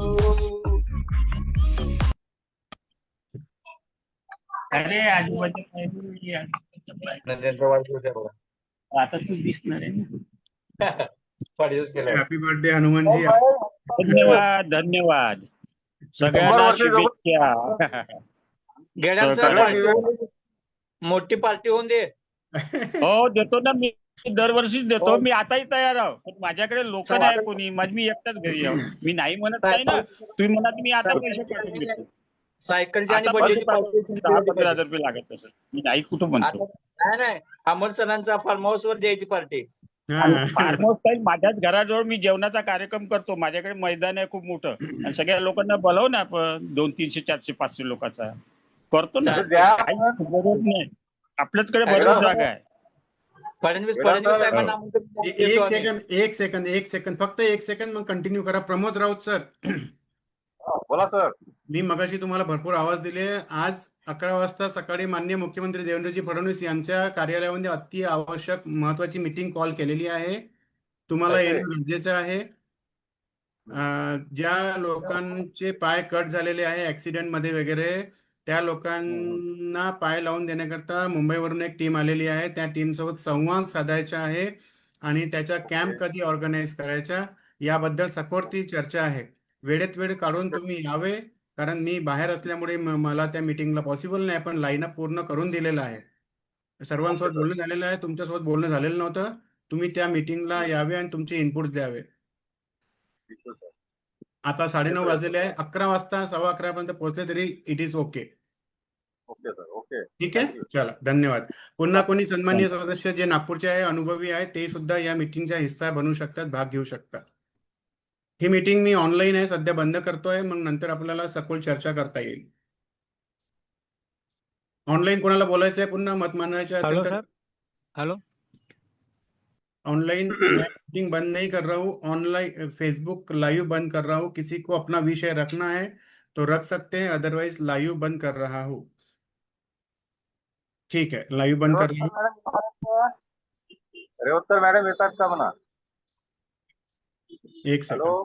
अरे आजूबाजू आता तू दिसणार आहे ना. Happy birthday Hanuman ji. धन्यवाद धन्यवाद. सगळ्यांना शुभेच्छा. मोठी पार्टी होऊन दे. हो देतो ना मी, दरवर्षीच देतो मी. आताही तयार आहो, पण माझ्याकडे लोक नाही कोणी, मी एकटाच घरी आहो. मी नाही म्हणत नाही ना, तुम्ही म्हणा मी आता पैसे पाठवून देतो. सायकलची आणि आता बर्थडेची पैसे पार्टी. पाठवून 10-15 हजार रुपये लागत असेल. मी नाही कुठं म्हणतो. नाही अमोल सरांचा फार्म हाऊस वर द्यायची पार्टी. फार्म हाऊस काही माझ्याच घराजवळ मी जेवणाचा कार्यक्रम करतो. माझ्याकडे मैदान आहे खूप मोठं, आणि सगळ्या लोकांना बोलाव ना आपण. 200, 300, 400, 500 लोकांचा करतो ना. काही गरज नाही, आपल्याचकडे बरोबर जागा आहे. फडणवीस साहेबांना एक सेकंद फक्त एक सेकंद, मग कंटिन्यू करा. प्रमोद राऊत सर. बोला सर. मी मगाशी तुम्हाला भरपूर आवाज दिले. आज 11 वाजता सकाळी माननीय मुख्यमंत्री देवेंद्रजी फडणवीस यांच्या कार्यालयामध्ये अति आवश्यक महत्वाची मीटिंग कॉल केलेली आहे. तुम्हाला येणं गरजेचं आहे. ज्या लोकांचे पाय कट झालेले आहे ऍक्सिडेंट मध्ये वगैरे, त्या लोकांना पाय लावून देण्याकरता मुंबईवरून एक टीम आलेली आहे. त्या टीम सोबत संवाद साधायचा आहे आणि त्याच्या कॅम्प कधी ऑर्गनाईज करायच्या याबद्दल सखोल चर्चा आहे. वेळेत वेळ काढून तुम्ही यावे, कारण मी बाहेर असल्यामुळे मला त्या मीटिंगला पॉसिबल नाही, पण लाईनअप पूर्ण करून दिलेला आहे. सर्वांसोबत बोलणं झालेलं आहे, तुमच्यासोबत बोलणं झालेलं नव्हतं. तुम्ही त्या मीटिंगला यावे आणि तुमचे इनपुट्स द्यावे. आता 9:30 वाजलेले आहे. 11 वाजता 11:15 पर्यंत पोहोचले तरी it is okay. Okay sir. Okay. ठीक आहे, चला धन्यवाद. पुन्हा कोणी सन्माननीय सदस्य जे नागपूरचे आहे, अनुभवी आहे, ते सुद्धा या मीटिंगचा हिस्सा बनू शकतात, भाग घेऊ शकतात. ही मीटिंग मी ऑनलाईन आहे, सध्या बंद करतोय, मग नंतर आपल्याला सखोल चर्चा करता येईल. ऑनलाईन कोणाला बोलायचं आहे, पुन्हा मत मांडायचे असेल तर. हेलो ऑनलाइन मीटिंग बंद नहीं कर रहा हूँ, ऑनलाइन फेसबुक लाइव बंद कर रहा हूँ. किसी को अपना विषय रखना है तो रख सकते हैं, अदरवाइज लाइव बंद कर रहा हूँ. ठीक है, लाइव बंद कर रहा हूँ. रेवत्तर मॅडम येतात का म्हणा? एक सेकंड.